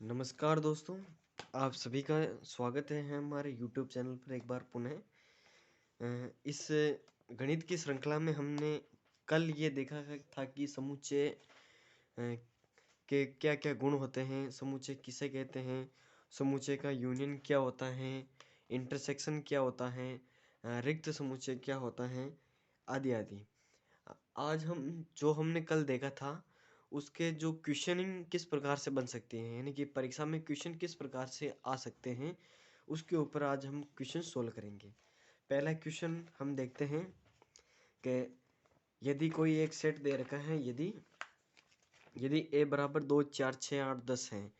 नमस्कार दोस्तों, आप सभी का स्वागत है हमारे यूट्यूब चैनल पर एक बार पुनः। इस गणित की श्रृंखला में हमने कल ये देखा था कि समुच्चय के क्या-क्या गुण होते हैं, समुच्चय किसे कहते हैं, समुच्चय का यूनियन क्या होता है, इंटरसेक्शन क्या होता है, रिक्त समुच्चय क्या होता है, आदि-आदि। आज हमने कल देखा था उसके जो क्वेश्चनिंग किस प्रकार से बन सकती है, यानी कि परीक्षा में क्वेश्चन किस प्रकार से आ सकते हैं, उसके ऊपर आज हम क्वेश्चन सोल्व करेंगे। पहला क्वेश्चन हम देखते हैं कि यदि कोई एक सेट दे रखा है, यदि यदि a बराबर 2 4 6 8 10 है,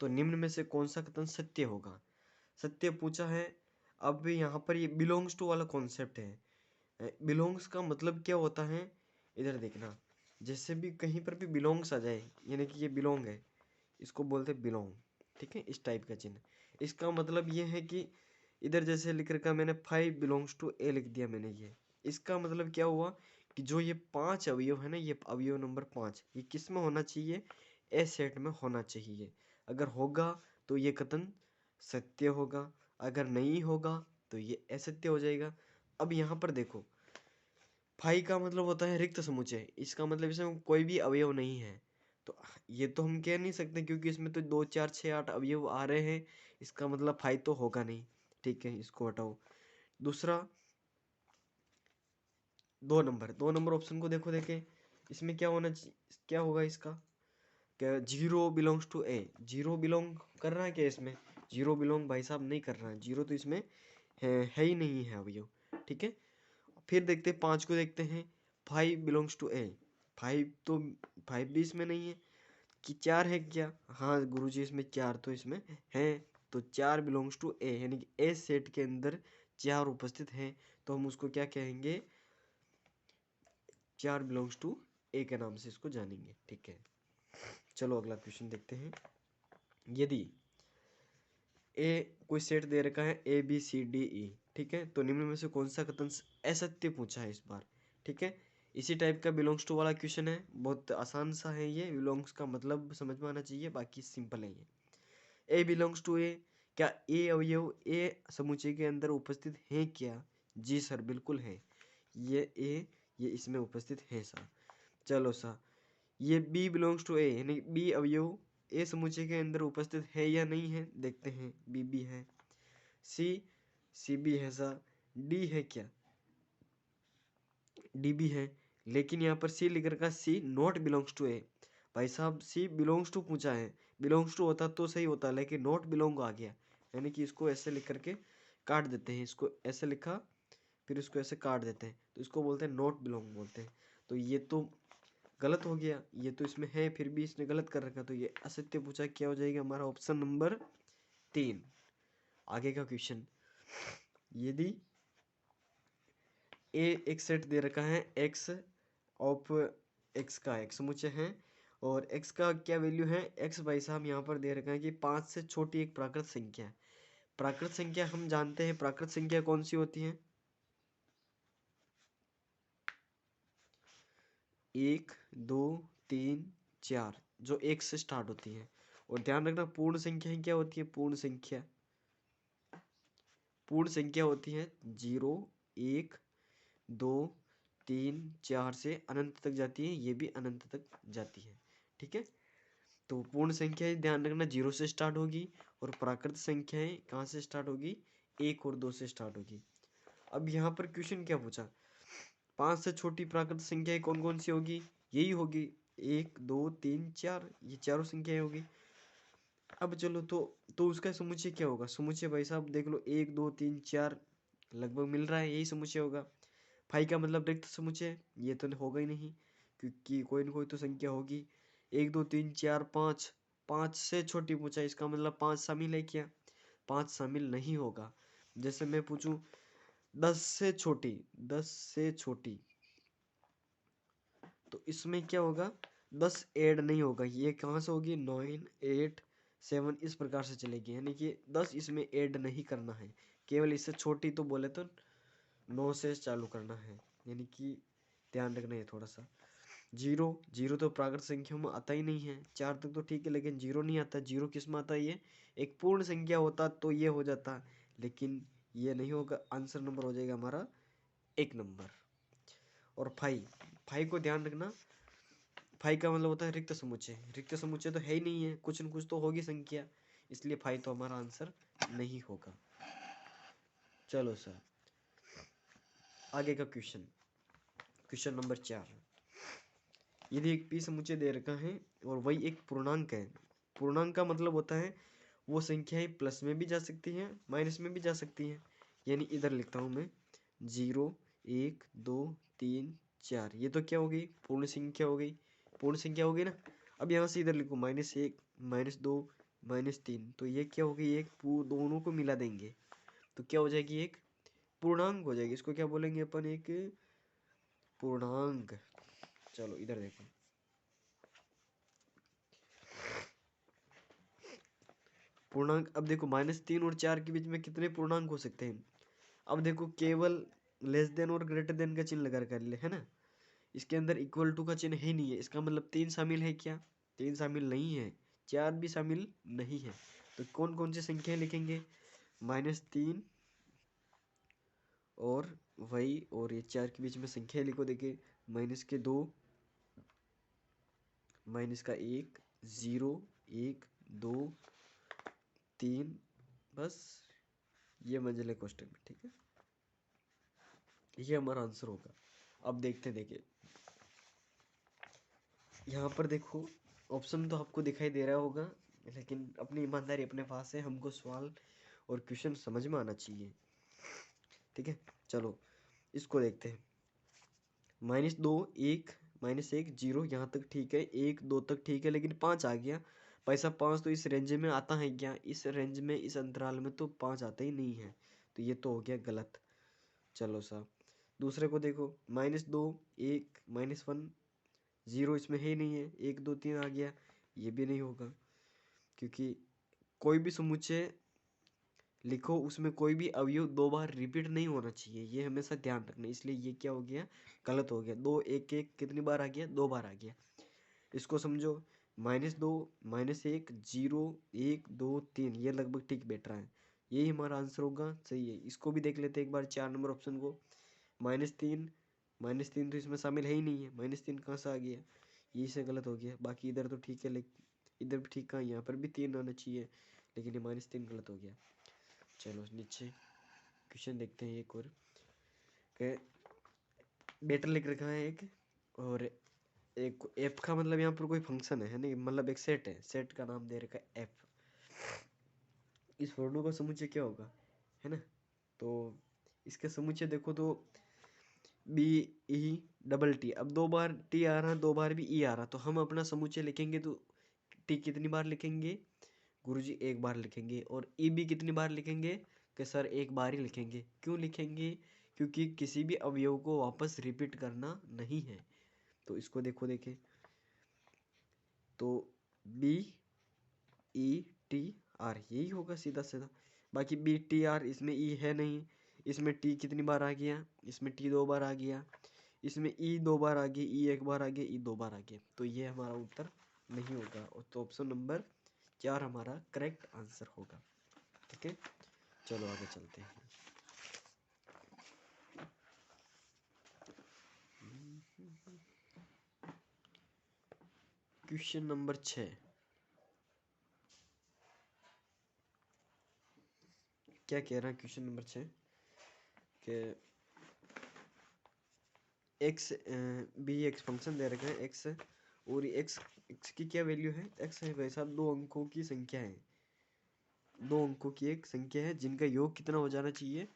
तो निम्न में से कौन सा कथन सत्य होगा। सत्य पूछा है। अब यहाँ पर ये बिलोंग्स टू वाला कॉन्सेप्ट है। बिलोंग्स का मतलब क्या होता है, इधर देखना। जैसे भी कहीं पर भी बिलोंग्स आ जाए, यानी कि ये बिलोंग है, इसको बोलते हैं बिलोंग। ठीक है, इस टाइप का चिन्ह। इसका मतलब ये है कि इधर जैसे लिख रखा मैंने 5 बिलोंग्स टू ए लिख दिया मैंने। ये इसका मतलब क्या हुआ कि जो ये 5 अवयव है ना, ये अवयव नंबर 5 ये किस में होना चाहिए, ए सेट में होना चाहिए। अगर होगा तो ये कथन सत्य होगा, अगर नहीं होगा तो ये असत्य हो जाएगा। अब यहाँ पर देखो, फाई का मतलब होता है रिक्त समुच्चय। इसका मतलब इसमें कोई भी अवयव नहीं है, तो ये तो हम कह नहीं सकते क्योंकि इसमें तो 2 4 6 8 अवयव आ रहे हैं। इसका मतलब फाई तो होगा नहीं। ठीक है, इसको हटाओ। दूसरा, 2 नंबर ऑप्शन को देखो। देखे इसमें क्या होना चाहिए, क्या होगा इसका, क्या 0 बिलोंग्स टू ए। 0 बिलोंग कर रहा है क्या इसमें, 0 बिलोंग भाई साहब नहीं कर रहा है। 0 तो इसमें है ही नहीं है अवयव। ठीक है, फिर देखते हैं 5 को देखते हैं। 5 बिलोंग्स टू ए। 5 भी इसमें नहीं है। कि 4 है क्या, हाँ गुरुजी इसमें 4 तो इसमें है। तो 4 बिलोंग्स टू ए, यानी कि ए सेट के अंदर 4 उपस्थित हैं, तो हम उसको क्या कहेंगे, 4 बिलोंग्स टू ए के नाम से इसको जानेंगे। ठीक है, चलो अगला क्वेश्चन देखते हैं। यदि ए कोई सेट दे रखा है A B C D E, ठीक है, तो निम्न में से कौन सा कथन असत्य पूछा है इस बार। ठीक है, इसी टाइप का बिलोंग्स टू वाला क्वेश्चन है, बहुत आसान सा है ये। बिलोंग्स का मतलब समझ में आना चाहिए, बाकी सिंपल है ये। ए बिलोंग्स टू ए, क्या ए अवयव ए समुच्चय के अंदर उपस्थित है क्या। जी सर बिल्कुल है, ये इसमें उपस्थित है सर। चलो सर, ये बी बिलोंग्स टू ए, यानी बी अवयव ए समुच्चय के अंदर उपस्थित है या नहीं है, देखते हैं। बी भी है। सी सी भी है सर। डी है क्या, डी भी है। लेकिन यहाँ पर सी लिख रखा, सी नॉट बिलोंग्स टू ए। भाई साहब सी बिलोंग्स टू पूछा है, बिलोंग्स टू होता तो सही होता, लेकिन नॉट बिलोंग आ गया। यानी कि इसको ऐसे लिख करके काट देते हैं। इसको ऐसे लिखा, फिर इसको ऐसे काट देते हैं, तो इसको बोलते हैं नॉट बिलोंग बोलते हैं। तो ये तो गलत हो गया, ये तो इसमें है फिर भी इसने गलत कर रखा, तो ये असत्य पूछा। क्या हो जाएगा हमारा ऑप्शन नंबर 3। आगे का क्वेश्चन, यदि ए एक सेट दे रखा है एक्स ऑफ एक्स का एक समुच्चय है, और एक्स का क्या वैल्यू है, एक्स भाई साहब यहाँ पर दे रखा है कि 5 से छोटी एक प्राकृत संख्या है। प्राकृत संख्या हम जानते हैं, प्राकृत संख्या कौन सी होती है, 1 2 3 4, जो 1 से स्टार्ट होती है। और ध्यान रखना, पूर्ण संख्या क्या होती है, पूर्ण संख्या होती है 0 1 2 3 4 से अनंत तक जाती है, ये भी अनंत तक जाती है। ठीक है, तो पूर्ण संख्याएं ध्यान रखना 0 से स्टार्ट होगी, और प्राकृत संख्याएं कहाँ से स्टार्ट होगी, 1 और 2 से स्टार्ट होगी। अब यहाँ पर क्वेश्चन क्या पूछा, 5 से छोटी प्राकृत संख्याएं कौन कौन सी होगी, यही होगी 1 2 3 4, ये चारों संख्याएं होगी। अब चलो, तो उसका समुच्चय क्या होगा, समुच्चय भाई साहब देख लो, 1 2 3 4 लगभग मिल रहा है, यही समुच्चय होगा। फाई का मतलब रिक्त समुच्चय, ये तो होगा ही नहीं, क्योंकि कोई ना कोई तो संख्या होगी। 1 2 3 4 5, 5 से छोटी पूछा, इसका मतलब 5 शामिल है क्या, 5 शामिल नहीं होगा। जैसे मैं पूछूं 10 से छोटी, 10 से छोटी, तो इसमें क्या होगा, 10 ऐड नहीं होगा, ये कहाँ से होगी, 9 8 7 इस प्रकार से चलेगी। यानी कि 10 इसमें ऐड नहीं करना है, केवल इससे छोटी तो बोले तो 9 से चालू करना है। यानी कि ध्यान रखना है थोड़ा सा। जीरो, जीरो तो प्राकृत संख्या में आता ही नहीं है। 4 तक तो ठीक है, लेकिन जीरो नहीं आता। जीरो किस में आता है? ये एक पूर्ण संख्या होता तो ये हो जाता, लेकिन ये नहीं होगा। आंसर नंबर हो जाएगा हमारा 1 नंबर। और फाइव, फाइव को ध्यान रखना, फाइव का मतलब होता है रिक्त समुच्चय। रिक्त समुच्चय तो है ही नहीं है, कुछ न कुछ तो होगी संख्या, इसलिए फाइव तो हमारा आंसर नहीं होगा। चलो सर, आगे का क्वेश्चन, क्वेश्चन नंबर 4। यदि एक पी समुच्चय दे रखा है और वही एक पूर्णांक है। पूर्णांक का मतलब होता है वो संख्याएं प्लस में भी जा सकती हैं, माइनस में भी जा सकती हैं। यानी इधर लिखता हूँ मैं 0, 1, 2, 3, 4। ये तो क्या हो गई? पूर्ण संख्या हो गई, पूर्ण संख्या हो गई ना। अब यहाँ से इधर लिखो -1, -2, -3, तो ये क्या हो गई? एक दोनों को मिला देंगे तो क्या हो जाएगी? एक पूर्णांक हो जाएगी। इसको क्या बोलेंगे अपन? एक पूर्णांक। चलो इधर देखो, पूर्णांक। अब देखो -3 और 4 के बीच में कितने पूर्णांक हो सकते हैं? अब देखो, केवल लेस देन और ग्रेटर देन का चिन्ह लगा कर ले, है ना। इसके अंदर इक्वल टू का चिन्ह है नहीं है, इसका मतलब 3 शामिल है क्या? 3 शामिल नहीं है, 4 भी शामिल नहीं है। तो कौन कौन सी संख्या लिखेंगे? -3 और वही, और ये 4 के बीच में संख्या लिखो। देखिए, -2, -1, 0, 1, 2, 3, बस ये मंजिले क्वेश्चन में, ठीक है। ये हमारा आंसर होगा। अब देखिए यहाँ पर देखो, ऑप्शन तो आपको दिखाई दे रहा होगा, लेकिन अपनी ईमानदारी अपने पास है, हमको सवाल और क्वेश्चन समझ में आना चाहिए, ठीक है। चलो इसको देखते हैं। -2, 1, -1, 0, यहाँ तक ठीक है। 1, 2 तक ठीक है, लेकिन 5 आ गया। पैसा 5 तो इस रेंज में आता है क्या? इस रेंज में, इस अंतराल में तो 5 आता ही नहीं है, तो ये तो हो गया गलत। चलो साहब, दूसरे को देखो। -2, 1, -1, 0 इसमें है ही नहीं है। 1, 2, 3 आ गया, ये भी नहीं होगा, क्योंकि कोई भी समुच्चय लिखो उसमें कोई भी अवयव 2 बार रिपीट नहीं होना चाहिए, ये हमेशा ध्यान रखना। इसलिए ये क्या हो गया? गलत हो गया। 2, 1, 1 कितनी बार आ गया? 2 बार आ गया। इसको समझो, -2, -1, 0, 1, 2, 3, ये लगभग ठीक बैठ रहा है। यही हमारा आंसर होगा, सही है। इसको भी देख लेते हैं एक बार, 4 नंबर ऑप्शन को। -3, -3 तो इसमें शामिल है ही नहीं है, -3 कहाँ से आ गया? यही से गलत हो गया। बाकी इधर तो ठीक है, लेकिन इधर भी ठीक कहाँ? यहाँ पर भी 3 आना चाहिए, लेकिन ये -3 गलत हो गया। चलो नीचे क्वेश्चन देखते हैं एक और। बेटर लिख रखा है एक, और एक एफ का मतलब यहाँ पर कोई फंक्शन है नहीं, मतलब एक सेट है, सेट का नाम दे रखा है एफ। इस वर्णों का समुच्चय क्या होगा, है ना। तो इसके समुच्चय देखो तो BE टी। अब 2 बार टी आ रहा, 2 बार भी ई आ रहा, तो हम अपना समुच्चय लिखेंगे तो टी कितनी बार लिखेंगे? गुरुजी 1 बार लिखेंगे। और ई भी कितनी बार लिखेंगे? कि सर 1 बार ही लिखेंगे। क्यों लिखेंगे? क्योंकि किसी भी अवयव को वापस रिपीट करना नहीं है। तो इसको देखो, देखें तो BETR यही होगा सीधा सीधा। बाकी BTR, इसमें ई है नहीं। इसमें टी कितनी बार आ गया? इसमें टी 2 बार आ गया। इसमें ई 2 बार आ गया, ई 1 बार आ गया, ई 2 बार आ गया। तो ये हमारा उत्तर नहीं होगा, और तो ऑप्शन नंबर 4 हमारा करेक्ट आंसर होगा, ठीक है। चलो आगे चलते हैं। Question number 6। क्या कह रहा है क्वेश्चन नंबर 6 के एक्स बी एक्स फंक्शन दे रखा है एक्स, और एक्स की क्या वैल्यू है? एक्स है भाई साहब 2 अंकों की संख्या है। 2 अंकों की एक संख्या है जिनका योग कितना हो जाना चाहिए?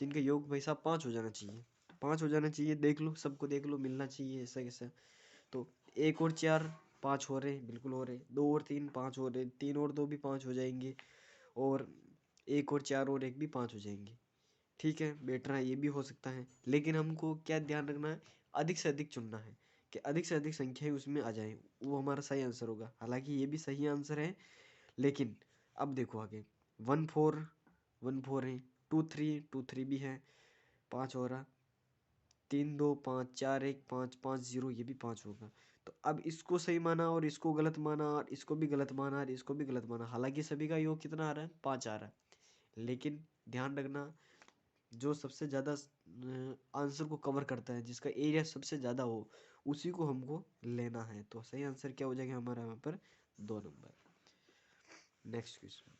जिनका योग भाई साहब 5 हो जाना चाहिए। 5 हो जाना चाहिए, देख लो, सबको देख लो, मिलना चाहिए ऐसा कैसा। तो 1 और 4 5 हो रहे, बिल्कुल हो रहे। 2 और 3 5 हो रहे, 3 और 2 भी 5 हो जाएंगे, और 1 और 4 और 1 भी 5 हो जाएंगे। ठीक है, बेटर है, ये भी हो सकता है, लेकिन हमको क्या ध्यान रखना है? अधिक से अधिक चुनना है, कि अधिक से अधिक संख्याएं उसमें आ जाएं, वो हमारा सही आंसर होगा। हालांकि ये भी सही आंसर है, लेकिन अब देखो आगे। 1 4 1 4 है, 2 3 2 3 भी है, 5 हो रहा, 3 2 5 4 1 5 5 0, ये भी 5 होगा। तो अब इसको सही माना और इसको गलत माना और इसको भी गलत माना और इसको भी गलत माना, हालांकि सभी का योग कितना आ रहा है, 5 आ रहा है। लेकिन ध्यान रखना, जो सबसे ज़्यादा आंसर को कवर करता है, जिसका एरिया सबसे ज़्यादा हो, उसी को हमको लेना है। तो सही आंसर क्या हो जाएगा हमारा यहाँ पर, 2 नंबर। नेक्स्ट क्वेश्चन,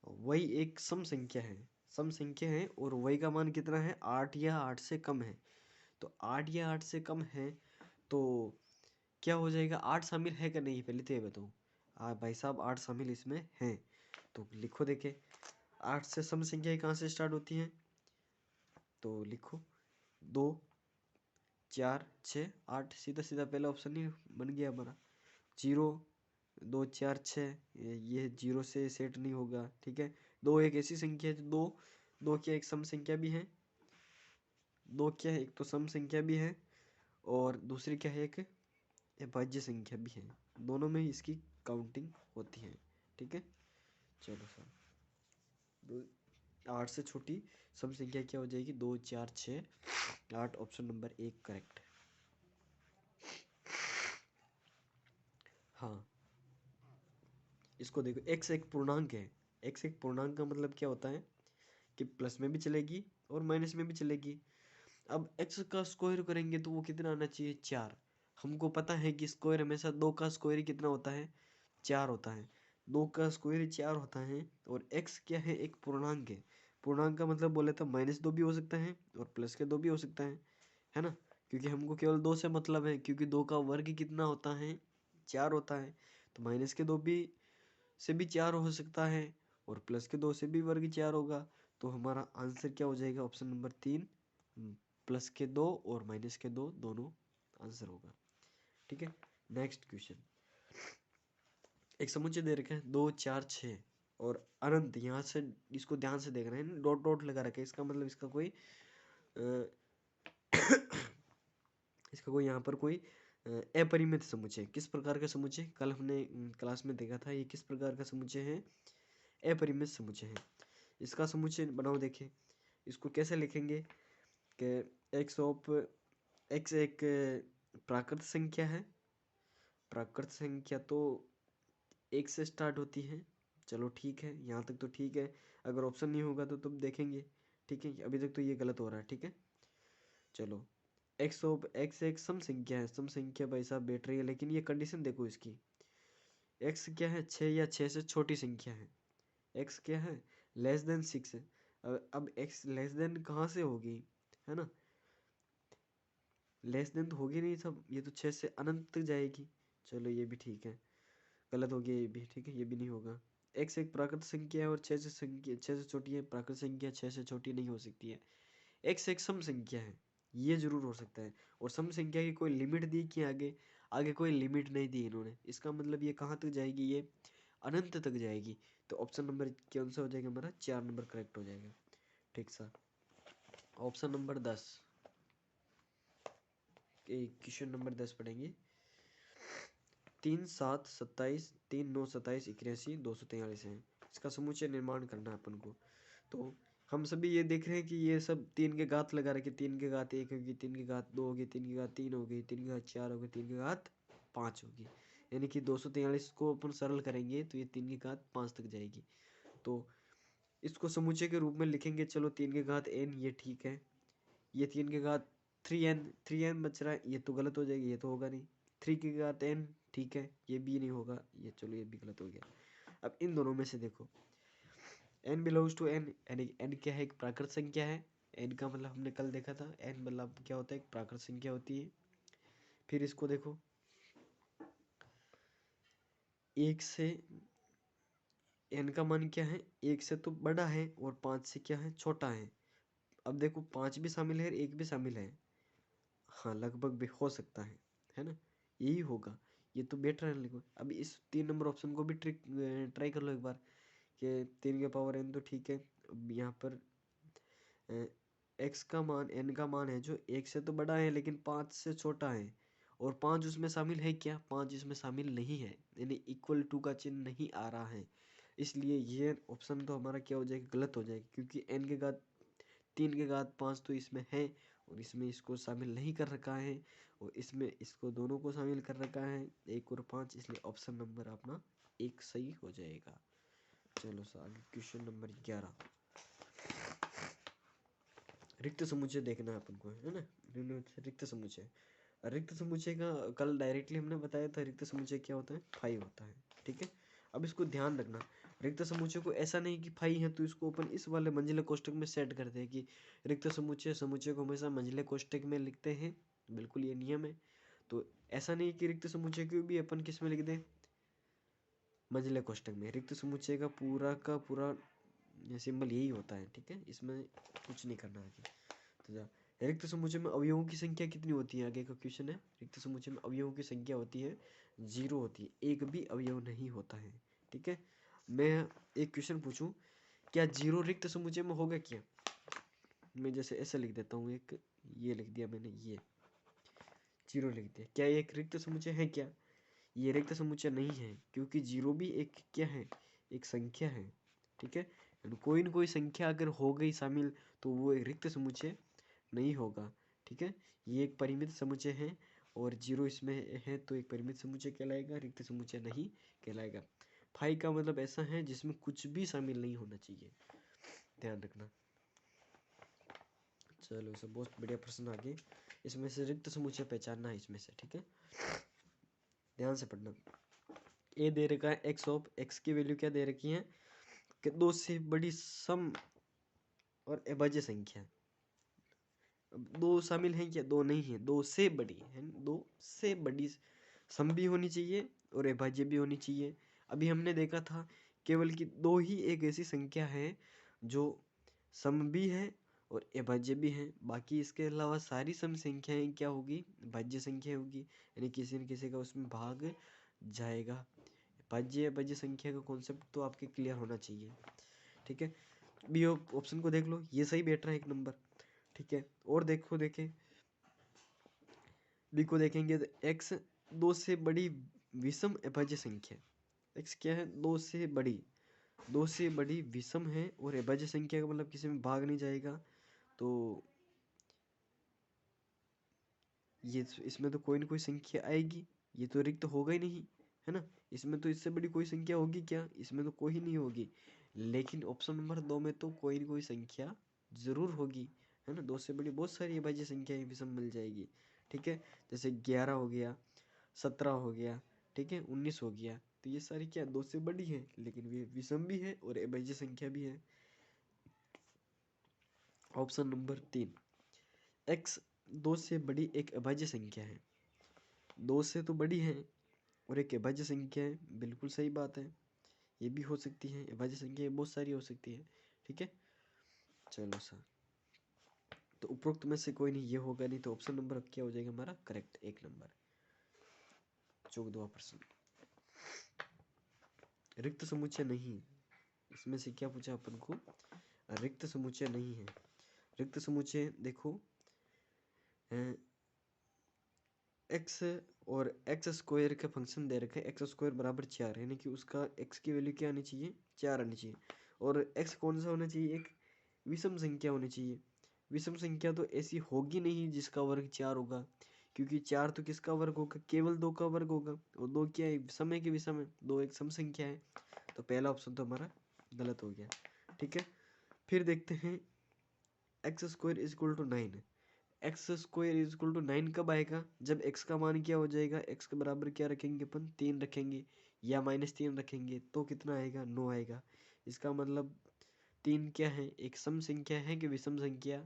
वही एक सम संख्या है, सम संख्या है और वही का मान कितना है, 8 या 8 से कम है। तो 8 या 8 से कम है तो क्या हो जाएगा, 8 शामिल है कि नहीं, पहले तो ये बताओ। भाई साहब 8 शामिल इसमें है, तो लिखो। देखे 8 से सम संख्या कहाँ से स्टार्ट होती है, तो लिखो 2 4 6 8, सीधा सीधा पहला ऑप्शन ही बन गया हमारा। 0 2 4 6, ये 0 से सेट नहीं होगा, ठीक है। 2 एक ऐसी संख्या है जो दो दो क्या एक सम संख्या भी है, दो क्या है एक तो सम संख्या भी है और दूसरी क्या है एक अभाज्य संख्या भी है। दोनों में ही इसकी काउंटिंग होती है, ठीक है। चलो सर, 8 से छोटी सम संख्या क्या हो जाएगी, 2 4 6 8, ऑप्शन नंबर 1 करेक्ट। हाँ, इसको देखो, x एक पूर्णांक है। x एक पूर्णांक का मतलब क्या होता है कि प्लस में भी चलेगी और माइनस में भी चलेगी। अब x का स्क्वायर करेंगे तो वो कितना आना चाहिए, 4। हमको पता है कि स्क्वायर हमेशा 2 का स्क्वायर कितना होता है, 4 होता है। 2 का स्क्वायर 4 होता है और x क्या है, एक पूर्णांक है। पूर्णांक का मतलब बोले तो -2 भी हो सकता है और +2 भी हो सकता है ना। क्योंकि हमको केवल 2 से मतलब है, क्योंकि 2 का वर्ग कितना होता है, 4 होता है। तो -2 भी से भी 4 हो सकता है और +2 से भी वर्ग 4 होगा। तो हमारा आंसर क्या हो जाएगा, ऑप्शन नंबर 3, +2 और -2 दोनों आंसर होगा, ठीक है। नेक्स्ट क्वेश्चन, एक समुच्चय दे रखा है 2 4 6 और अनंत, यहाँ से इसको ध्यान से देखना है, डॉट डॉट लगा रखा है, इसका मतलब इसका कोई इसका कोई यहाँ पर कोई अपरिमित समुच्चय। किस प्रकार का समुच्चय, कल हमने क्लास में देखा था, ये किस प्रकार का समुच्चय है, अपरिमित समुच्चय है। इसका समुच्चय बनाओ, देखें इसको कैसे लिखेंगे कि x एक प्राकृत संख्या है। प्राकृत संख्या तो 1 से स्टार्ट होती है, चलो ठीक है, यहाँ तक तो ठीक है। अगर ऑप्शन नहीं होगा तो तुम देखेंगे, ठीक है। अभी तक तो ये गलत हो रहा है, ठीक है। चलो, x एक सम संख्या है, सम संख्या भाई साहब बैठ रही है, लेकिन ये कंडीशन देखो इसकी, x क्या है, 6 या 6 से छोटी संख्या है। x क्या है, <6 है। अब x लेस देन कहाँ से होगी, है ना, लेस देन तो होगी नहीं सब, ये तो 6 से अनंत तक जाएगी। चलो ये भी ठीक है, गलत हो गया ये भी, ठीक है, ये भी नहीं होगा। x एक प्राकृत संख्या है और 6 से छोटी है, प्राकृत संख्या 6 से छोटी नहीं हो सकती है। x एक सम संख्या है, ये जरूर हो सकता है। और सम संख्या की कोई लिमिट दी कि आगे, आगे कोई लिमिट नहीं दी इन्होंने, इसका मतलब ये कहाँ तक जाएगी, ये अनंत तक जाएगी। तो ऑप्शन नंबर कौन सा हो जाएगा हमारा, 4 नंबर करेक्ट हो जाएगा, ठीक सा। ऑप्शन नंबर 10, क्वेश्चन नंबर 10 पढ़ेंगे। 3 7 27 3 9 27 81 243 है, इसका समुच्चय निर्माण करना है अपन को। तो हम सभी ये देख रहे हैं कि ये सब 3 के घात लगा रखे, 3 के घात 1 होगी, 3 के घात 2 होगी, 3 के घात 3 होगी, 3 के घात 4 होगी, 3 के घात 5 होगी। यानी कि 243 को अपन सरल करेंगे तो ये 3 के घात 5 तक जाएगी। तो इसको समुच्चय के रूप में लिखेंगे, चलो 3 के घात n, ये ठीक है। ये 3 के घात 3n बच रहा है, ये तो गलत हो जाएगी, ये तो होगा नहीं। 3 के घात n, ठीक है, ये भी नहीं होगा, ये चलो ये भी गलत हो गया। अब इन दोनों में से देखो, n बिलोंग्स टू n, यानी n क्या है, एक प्राकृत संख्या है। n का मतलब हमने कल देखा था, n मतलब क्या होता है, एक प्राकृत संख्या होती है। फिर इसको देखो, 1 से n का मान क्या है, 1 से तो बड़ा है और 5 से क्या है, छोटा है। अब देखो 5 भी शामिल है और 1 भी शामिल है, हाँ लगभग भी हो सकता है ना, यही होगा। ये तो बेटर है, लिखो। अब इस 3 नंबर ऑप्शन को भी ट्राई कर लो एक बार, कि 3 के पावर n तो ठीक है। अब यहाँ पर x का मान, n का मान है जो 1 से तो बड़ा है लेकिन 5 से छोटा है, और 5 उसमें शामिल है क्या, 5 इसमें शामिल नहीं है, यानी इक्वल टू का चिन्ह नहीं आ रहा है। इसलिए ये ऑप्शन तो हमारा क्या हो जाएगा, गलत हो जाएगा, क्योंकि n के घात 3 के घात 5 तो इसमें है और इसमें इसको शामिल नहीं कर रखा है और इसमें इसको दोनों को शामिल कर रखा है 1 और 5, इसलिए ऑप्शन नंबर अपना 1 सही हो जाएगा। चलो सर आगे क्वेश्चन नंबर 11। रिक्त समुच्चय देखना है अपन को, है ना। रिक्त समुच्चय, रिक्त समुच्चय का कल डायरेक्टली हमने बताया था रिक्त समुच्चय क्या होता है, फाई होता है। ठीक है, अब इसको ध्यान रखना, रिक्त समुच्चय को ऐसा नहीं कि फाई है तो इसको अपन इस वाले मंझले कोष्ठक में सेट करते हैं कि रिक्त समुच्चय समुच्चय को हमेशा मंझले कोष्ठक में लिखते हैं, बिल्कुल ये नियम है। तो ऐसा नहीं कि रिक्त समुच्चय को भी अपन किस में लिख दें, मंझले कोष्ठक में। रिक्त समुच्चय का पूरा सिंबल यही होता है। ठीक है, इसमें कुछ नहीं करना आगे। तो रिक्त समुच्चय में अवयवों की संख्या कितनी होती है, आगे का क्वेश्चन है। रिक्त समुच्चय में अवयवों की संख्या होती है 0 होती है, एक भी अवयव नहीं होता है। ठीक है, मैं एक क्वेश्चन पूछूं, क्या 0 रिक्त समुच्चय में होगा क्या? मैं जैसे ऐसे लिख देता हूँ, एक ये लिख दिया मैंने, ये 0 लिख दिया, क्या ये एक रिक्त समुच्चय है क्या? ये रिक्त समुच्चय नहीं है, क्योंकि 0 भी एक क्या है, एक संख्या है। ठीक है, कोई न कोई संख्या अगर हो गई शामिल तो वो एक रिक्त समुच्चय नहीं होगा। ठीक है, ये एक परिमित समुच्चय है और 0 इसमें है तो एक परिमित समुच्चय कहलाएगा, रिक्त समुच्चय नहीं कहलाएगा। फाई का मतलब ऐसा है जिसमें कुछ भी शामिल नहीं होना चाहिए, ध्यान रखना। चलो इसे बहुत बढ़िया प्रश्न आगे, इसमें से रिक्त समुच्चय पहचानना है इसमें से। ठीक है, ध्यान से पढ़ना। ए दे रखा है एक्स ऑफ, एक्स की वैल्यू क्या दे रखी है कि 2 से बड़ी सम और अभाज्य संख्या। अब 2 शामिल हैं क्या? 2 नहीं है, 2 से बड़ी है, 2 से बड़ी सम भी होनी चाहिए और अभाज्य भी होनी चाहिए। अभी हमने देखा था केवल कि 2 ही एक ऐसी संख्या है जो सम भी है और अभाज्य भी है, बाकी इसके अलावा सारी सम संख्याएं क्या होगी, भाज्य संख्या होगी, यानी किसी न किसी का उसमें भाग जाएगा। भाज्य अभाज्य संख्या का कॉन्सेप्ट तो आपके क्लियर होना चाहिए। ठीक है, बी ऑप्शन को देख लो, ये सही बैठ रहा है 1 नंबर। ठीक है, और देखो देखें बी को देखेंगे तो एक्स 2 से बड़ी विषम अभाज्य संख्या। एक्स क्या है, 2 से बड़ी विषम है और अभाज्य संख्या का मतलब किसी में भाग नहीं जाएगा, तो ये इसमें तो कोई ना कोई संख्या आएगी, ये तो रिक्त होगा ही नहीं, है ना। इसमें तो इससे बड़ी कोई संख्या होगी क्या? इसमें तो कोई नहीं होगी, लेकिन ऑप्शन नंबर 2 में तो कोई ना कोई संख्या जरूर होगी, है ना। 2 से बड़ी बहुत सारी अभाज्य संख्याएं विषम मिल जाएगी। ठीक है, जैसे 11 हो गया, 17 हो गया, ठीक है, 19 हो गया, तो ये सारी क्या 2 से बड़ी है लेकिन वे विषम भी है और अभाज्य संख्या भी है। ऑप्शन नंबर 3, एक्स 2 से बड़ी एक अभाज्य संख्या है। 2 से तो बड़ी है और एक अभाज्य संख्या है, बिल्कुल सही बात है, ये भी हो सकती है, अभाज्य संख्या बहुत सारी हो सकती है। ठीक है, चलो सर, तो उपरोक्त में से कोई नहीं, ये होगा नहीं, तो ऑप्शन नंबर क्या हो जाएगा हमारा करेक्ट, 1 नंबर। 14वां प्रश्न, रिक्त समुच्चय नहीं, इसमें से क्या पूछा अपन को, रिक्त समुच्चय नहीं है। रिक्त समुच्चय देखो, एक्स और एक्स स्क्वायर का फंक्शन दे रखा है, एक्स स्क्वायर बराबर 4, यानी कि उसका एक्स की वैल्यू क्या आनी चाहिए, 4 आनी चाहिए। और एक्स कौन सा होना चाहिए, एक विषम संख्या होनी चाहिए। विषम संख्या तो ऐसी होगी नहीं जिसका वर्ग 4 होगा, क्योंकि 4 तो किसका वर्ग होगा, केवल 2 का वर्ग होगा, और 2 क्या है, समय के विषम है, 2 एक सम संख्या है, तो पहला ऑप्शन तो हमारा गलत हो गया। ठीक है, फिर देखते हैं X square is equal to 9। X square is equal to 9 कब आएगा, जब एक्स का मान क्या हो जाएगा, एक्स के बराबर क्या रखेंगे अपन, 3 रखेंगे या -3 रखेंगे, तो कितना आएगा, 9 आएगा। इसका मतलब 3 क्या है, एक सम संख्या है कि विषम संख्या,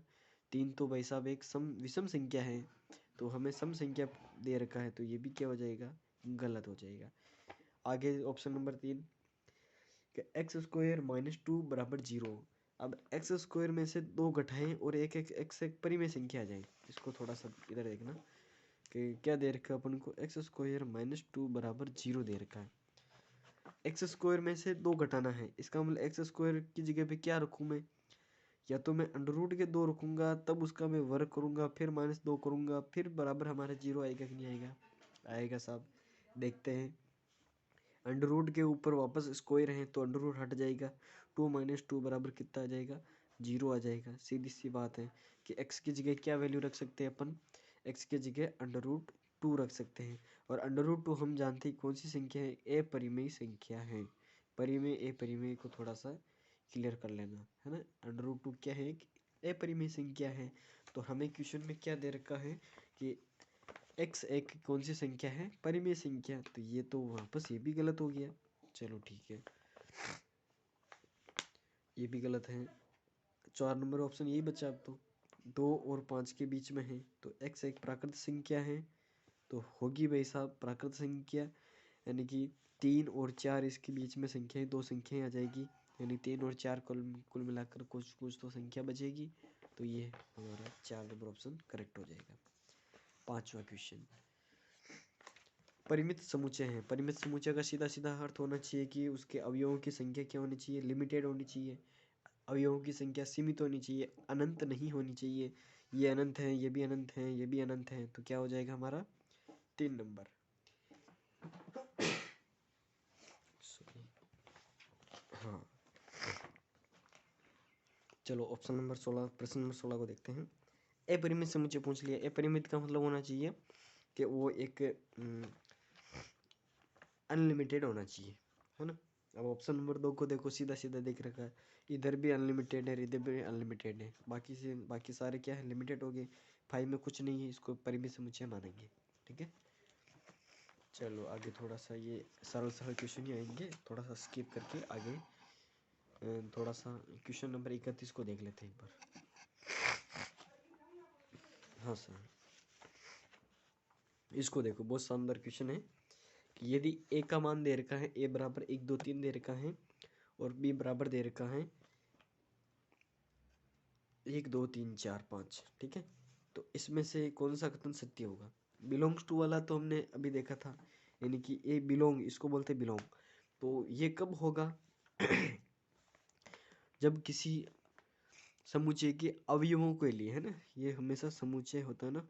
3 तो भाई साहब एक विषम संख्या है, तो हमें सम संख्या दे रखा है, तो ये भी क्या हो जाएगा, गलत हो जाएगा। आगे ऑप्शन नंबर 3, एक्स स्क्वायर -2 बराबर 0। अब एक्स स्क्वायर में से 2 घटाएं और एक एक्स एक परिमेय संख्या आ जाए। इसको थोड़ा सा इधर देखना कि क्या दे रखा है अपन को, एक्स स्क्वायर -2 बराबर 0 दे रखा है। एक्स स्क्वायर में से 2 घटाना है, इसका मतलब एक्स स्क्वायर की जगह पे क्या रखूँ मैं, या तो मैं अंडर रूट के 2 रखूँगा, तब उसका मैं वर्ग करूँगा, फिर -2 करूँगा, फिर बराबर हमारा 0 आएगा कि नहीं आएगा, आएगा साहब। देखते हैं, अंडर रूट के ऊपर वापस स्क्वायर है तो अंडर रूट हट जाएगा, 2 - 2 बराबर कितना आ जाएगा, जीरो आ जाएगा। सीधी सी बात है कि x की जगह क्या वैल्यू रख सकते हैं अपन, x की जगह √2 रख सकते हैं। और √2 हम जानते हैं कौन सी संख्या है, अपरिमेय संख्या है। परिमेय अपरिमेय को थोड़ा सा क्लियर कर लेना है ना। √2 क्या है, अपरिमेय संख्या है। तो हमें क्वेश्चन में क्या दे रखा है कि x एक कौन सी संख्या है, परिमेय संख्या। तो ये तो वापस ये भी गलत हो गया। चलो ठीक है, ये भी गलत है। 4 नंबर ऑप्शन यही बचा अब तो। 2 और 5 के बीच में है तो x एक प्राकृत संख्या है, तो होगी भाई साहब प्राकृत संख्या। यानी कि 3 और 4 इसके बीच में संख्याएं, दो संख्याएं आ जाएगी। यानी 3 और 4 कुल मिलाकर कुछ कुछ तो संख्या बचेगी। तो ये हमारा 4 नंबर ऑप्शन करेक्ट हो जाएगा। 5वां क्वेश्चन, परिमित समुच्चय है। परिमित समुच्चय का सीधा सीधा अर्थ होना चाहिए कि उसके अवयवों की संख्या क्या होनी चाहिए, लिमिटेड होनी चाहिए। अवयवों की संख्या सीमित होनी चाहिए, अनंत नहीं होनी चाहिए। ये अनंत है, ये भी अनंत है, ये भी अनंत है। तो क्या हो जाएगा हमारा 3 नंबर। हाँ, चलो ऑप्शन नंबर 16, प्रश्न नंबर 16 को देखते हैं। अपरिमित समुच्चय पूछ लिया। अपरिमित का मतलब होना चाहिए कि वो एक अनलिमिटेड होना चाहिए, है ना। अब ऑप्शन नंबर 2 को देखो, सीधा सीधा देख रखा है, इधर भी अनलिमिटेड है, इधर भी अनलिमिटेड है। बाकी सारे क्या है, लिमिटेड हो गए। 5 में कुछ नहीं है, इसको परिमित समुच्चय मानेंगे। ठीक है, चलो आगे थोड़ा सा ये सरल सरल क्वेश्चन ही आएंगे, थोड़ा सा स्किप करके आगे थोड़ा सा क्वेश्चन नंबर 31 को देख लेते हैं एक बार। हाँ सर, इसको देखो, बहुत शानदार क्वेश्चन है कि यदि ए का मान दे रखा है, ए बराबर 1 2 3 दे रखा है, और बी बराबर दे रखा है 1 2 3 4 5, ठीक है। तो इसमें से कौन सा कथन सत्य होगा। बिलोंग्स टू वाला तो हमने अभी देखा था, यानी कि ए बिलोंग, इसको बोलते बिलोंग। तो ये कब होगा जब किसी समुच्चय के अवयवों के लिए, है ना, ये हमेशा समुच्चय होता है ना,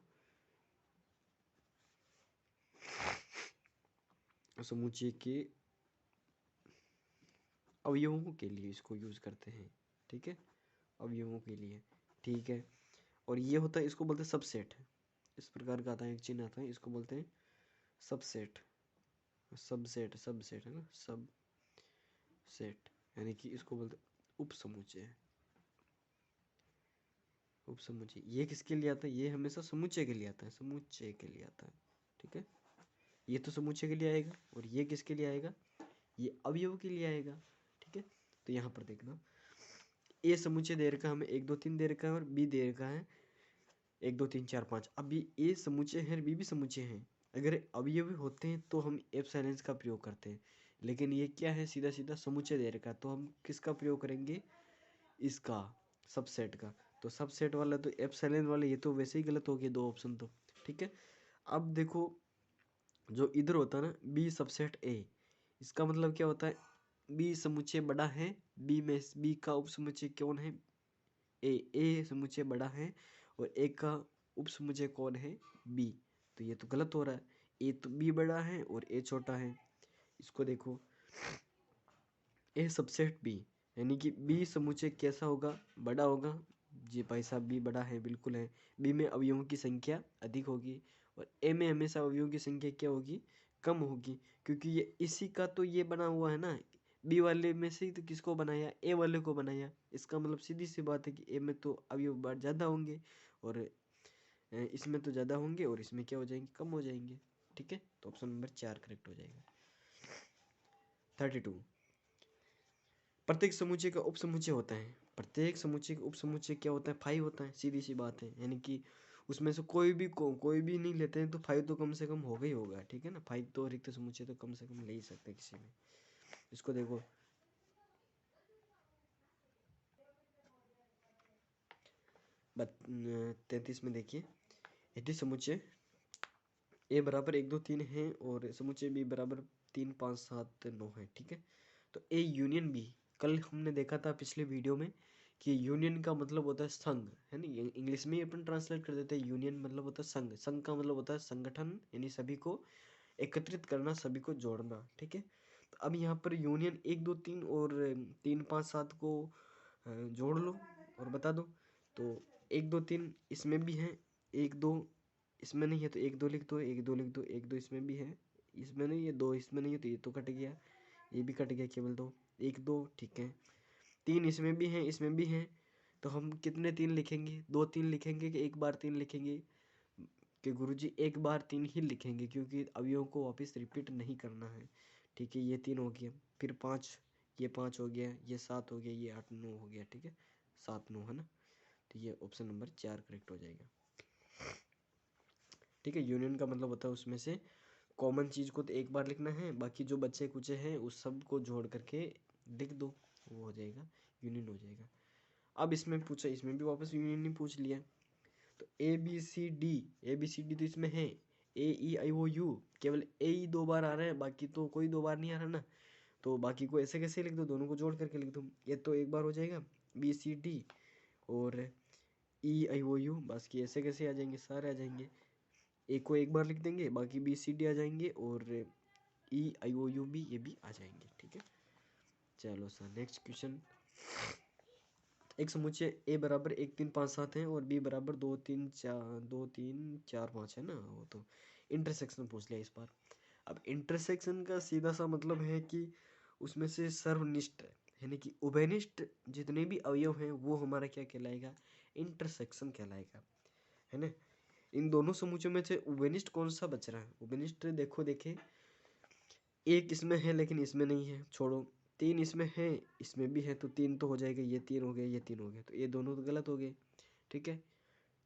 समुच्चय के अवयवों के लिए इसको यूज करते हैं। ठीक है, अवयवों के लिए, ठीक है। और ये होता है, इसको बोलते हैं सबसेट। इस प्रकार का आता है, एक चिन्ह आता है, इसको बोलते हैं सबसेट। सबसेट सबसेट है ना, सब सेट, यानी कि इसको बोलते उप समुच्चय। उप समुच्चय ये किसके लिए आता है, ये हमेशा समुच्चय के लिए आता है, समुच्चय के लिए आता है। ठीक है, ये तो समुच्चय के लिए आएगा, और ये किसके लिए आएगा, ये अवयव के लिए आएगा। ठीक है, तो यहाँ पर देखना, ए समुच्चय दे रखा है हमें, 1 2 3 दे रखा है, और बी दे रखा है 1 2 3 4 5। अभी ए समुच्चय है और बी भी समुच्चय है। अगर अवयवी होते हैं तो हम एप्सिलॉन का प्रयोग करते हैं, लेकिन ये क्या है, सीधा सीधा समुच्चय दे रखा है, तो हम किसका प्रयोग करेंगे, इसका, सबसेट का। तो सबसेट वाला तो एप्सिलॉन वाला, ये तो वैसे ही गलत हो गया, 2 ऑप्शन तो। ठीक है, अब देखो, जो इधर होता है ना बी सबसेट ए, इसका मतलब क्या होता है, बी समुच्चय बड़ा है, बी में बी का उप समुच्चय कौन है, ए समुच्चय बड़ा है, और ए का उप समुच्चय कौन है, बी। तो ये तो गलत हो रहा है, ए तो बी बड़ा है और ए छोटा है। इसको देखो, ए सबसेट बी, यानी कि बी समुच्चय कैसा होगा, बड़ा होगा। जी भाई साहब, बी बड़ा है, बिल्कुल है। बी में अवयवों की संख्या अधिक होगी, और ए में हमेशा अवयवों की संख्या क्या होगी, कम होगी, क्योंकि ये इसी का तो ये बना हुआ है ना। बी वाले में से तो किसको बनाया, ए वाले को बनाया। इसका मतलब सीधी सी बात है कि ए में तो अवयव बार ज़्यादा होंगे, और इसमें तो ज़्यादा होंगे, और इसमें क्या हो जाएंगे, कम हो जाएंगे। ठीक है, तो ऑप्शन नंबर 4 करेक्ट हो जाएगा। 32, प्रत्येक समुच्चय का उप समुच्चय होता है। प्रत्येक समुच्चय का उप समुच्चय क्या होता है, 5 होता है, सीधी सी बात है। यानी कि उसमें से कोई भी नहीं लेते हैं तो 5 तो कम से कम होगा ही होगा। ठीक है ना, 5 तो रिक्त समुच्चय तो कम से कम ले ही सकते हैं किसी में। इसको देखो, 33 में देखिए, यदि समुच्चय ए बराबर 1 2 3 है, और समुच्चय बी बराबर 3 5 7 9 है। ठीक है, तो ए यूनियन बी, कल हमने देखा था पिछले वीडियो में कि यूनियन का मतलब होता है संघ, है ना। इंग्लिश में ही अपन ट्रांसलेट कर देते हैं, यूनियन मतलब होता है संघ। संघ का मतलब होता है संगठन, यानी सभी को एकत्रित करना, सभी को जोड़ना। ठीक है, तो अब यहाँ पर यूनियन 1 2 3 और 3 5 7 को जोड़ लो, और बता दो। तो 1 2 3 इसमें भी है, 1 2 इसमें नहीं है तो 1 2 लिख दो, 1 2 लिख दो, 1 2 इसमें भी है, इसमें नहीं है, 2 इसमें नहीं है तो ये तो कट गया, ये भी कट गया, केवल 2, 1 2 ठीक है। 3 इसमें भी है, इसमें भी है, तो हम कितने 3 लिखेंगे? 2 3 लिखेंगे कि एक बार 3 लिखेंगे? कि गुरुजी एक बार 3 ही लिखेंगे, क्योंकि अवयवों को वापस रिपीट नहीं करना है। ठीक है, ये 3 हो गया, फिर 5, ये 5 हो गया, ये 7 हो गया, ये 8 9 हो गया। ठीक है, 7 9 है ना, तो ये ऑप्शन नंबर 4 करेक्ट हो जाएगा। ठीक है, यूनियन का मतलब होता है उसमें से कॉमन चीज़ को तो एक बार लिखना है, बाकी जो बच्चे कुचे हैं उस सब को जोड़ करके लिख दो, वो हो जाएगा, यूनियन हो जाएगा। अब इसमें पूछा, इसमें भी वापस यूनियन ही पूछ लिया। तो ए बी सी डी तो इसमें है, A E I O U, केवल ए ही 2 बार आ रहा है, बाकी तो कोई 2 बार नहीं आ रहा ना, तो बाकी को ऐसे कैसे लिख दो, दोनों को जोड़ करके लिख दो। ये तो एक बार हो जाएगा BCD, और EIOU, बस कि ऐसे कैसे आ जाएंगे, सारे आ जाएंगे। एक को एक बार लिख देंगे, बाकी BCD आ जाएंगे, और EIOU भी, ये भी आ जाएंगे। ठीक है, चलो सर नेक्स्ट क्वेश्चन। एक समुच्चय A बराबर 1 3 5 7 है और B बराबर 2 3 4 5 है ना, वो तो इंटरसेक्शन पूछ लिया इस बार। अब इंटरसेक्शन का सीधा सा मतलब है कि उसमें से सर्वनिष्ठ यानी कि उभयनिष्ठ जितने भी अवयव हैं वो हमारा क्या कहलाएगा, इंटरसेक्शन कहलाएगा, है ना। इन दोनों समुच्चयों में से उभयनिष्ठ कौन सा बच रहा है? उभयनिष्ठ देखो, देखे, एक इसमें है लेकिन इसमें नहीं है, छोड़ो। 3 इसमें है, इसमें भी है, तो 3 तो हो जाएगा, ये 3 हो गया, ये 3 हो गया, तो ये दोनों तो गलत हो गए। ठीक है,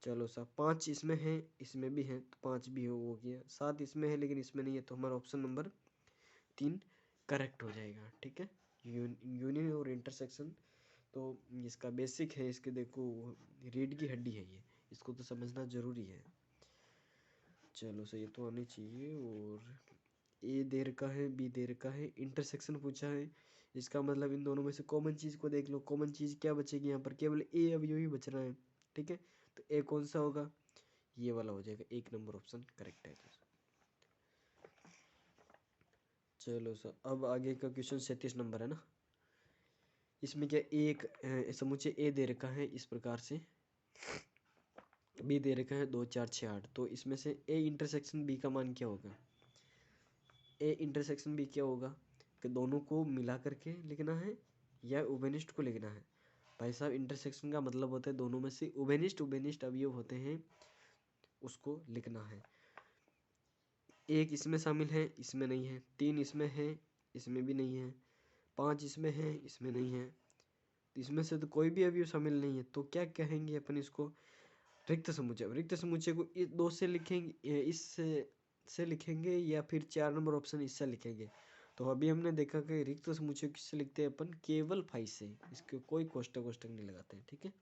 चलो साहब, 5 इसमें है, इसमें भी है, तो 5 भी हो गया। 7 इसमें है लेकिन इसमें नहीं है, तो हमारा ऑप्शन नंबर 3 करेक्ट हो जाएगा। ठीक है, यूनियन और इंटरसेक्शन तो इसका बेसिक है, इसके देखो रीढ़ की हड्डी है ये, इसको तो समझना जरूरी है। चलो सही, ये तो आनी चाहिए। और ए दे रखा है, बी दे रखा है, इंटरसेक्शन पूछा है, इसका मतलब इन दोनों में से कॉमन चीज़ को देख लो। कॉमन चीज़ क्या बचेगी यहाँ पर? केवल ए अवयव ही बच रहा है। ठीक है, तो ए कौन सा होगा? ये वाला हो जाएगा, 1 नंबर ऑप्शन करेक्ट है। चलो सर, अब आगे का क्वेश्चन 37 नंबर है ना। इसमें क्या, एक समुच्चय ए दे रखा है इस प्रकार से, बी दे रखा है 2 4 6 8, तो इसमें से ए इंटरसेक्शन बी का मान क्या होगा? ए इंटरसेक्शन बी क्या होगा कि दोनों को मिला करके लिखना है या उभयनिष्ठ को लिखना है? भाई साहब, इंटरसेक्शन का मतलब होता है दोनों में से उभयनिष्ठ उभयनिष्ठ अवयव होते हैं उसको लिखना है। एक इसमें शामिल है, इसमें नहीं है, 3 इसमें है, इसमें भी नहीं है, 5 इसमें है, इसमें नहीं है, इसमें से तो कोई भी अवयव शामिल नहीं है, तो क्या कहेंगे अपन इसको? रिक्त समुच्चय। रिक्त समुच्चय को इस 2 से लिखेंगे, इस से लिखेंगे, या फिर 4 नंबर ऑप्शन इससे लिखेंगे। तो अभी हमने देखा कि रिक्त समुच्चय किससे लिखते हैं अपन? केवल फाई से, इसके कोई कोष्टक वोष्टक नहीं लगाते हैं। ठीक है,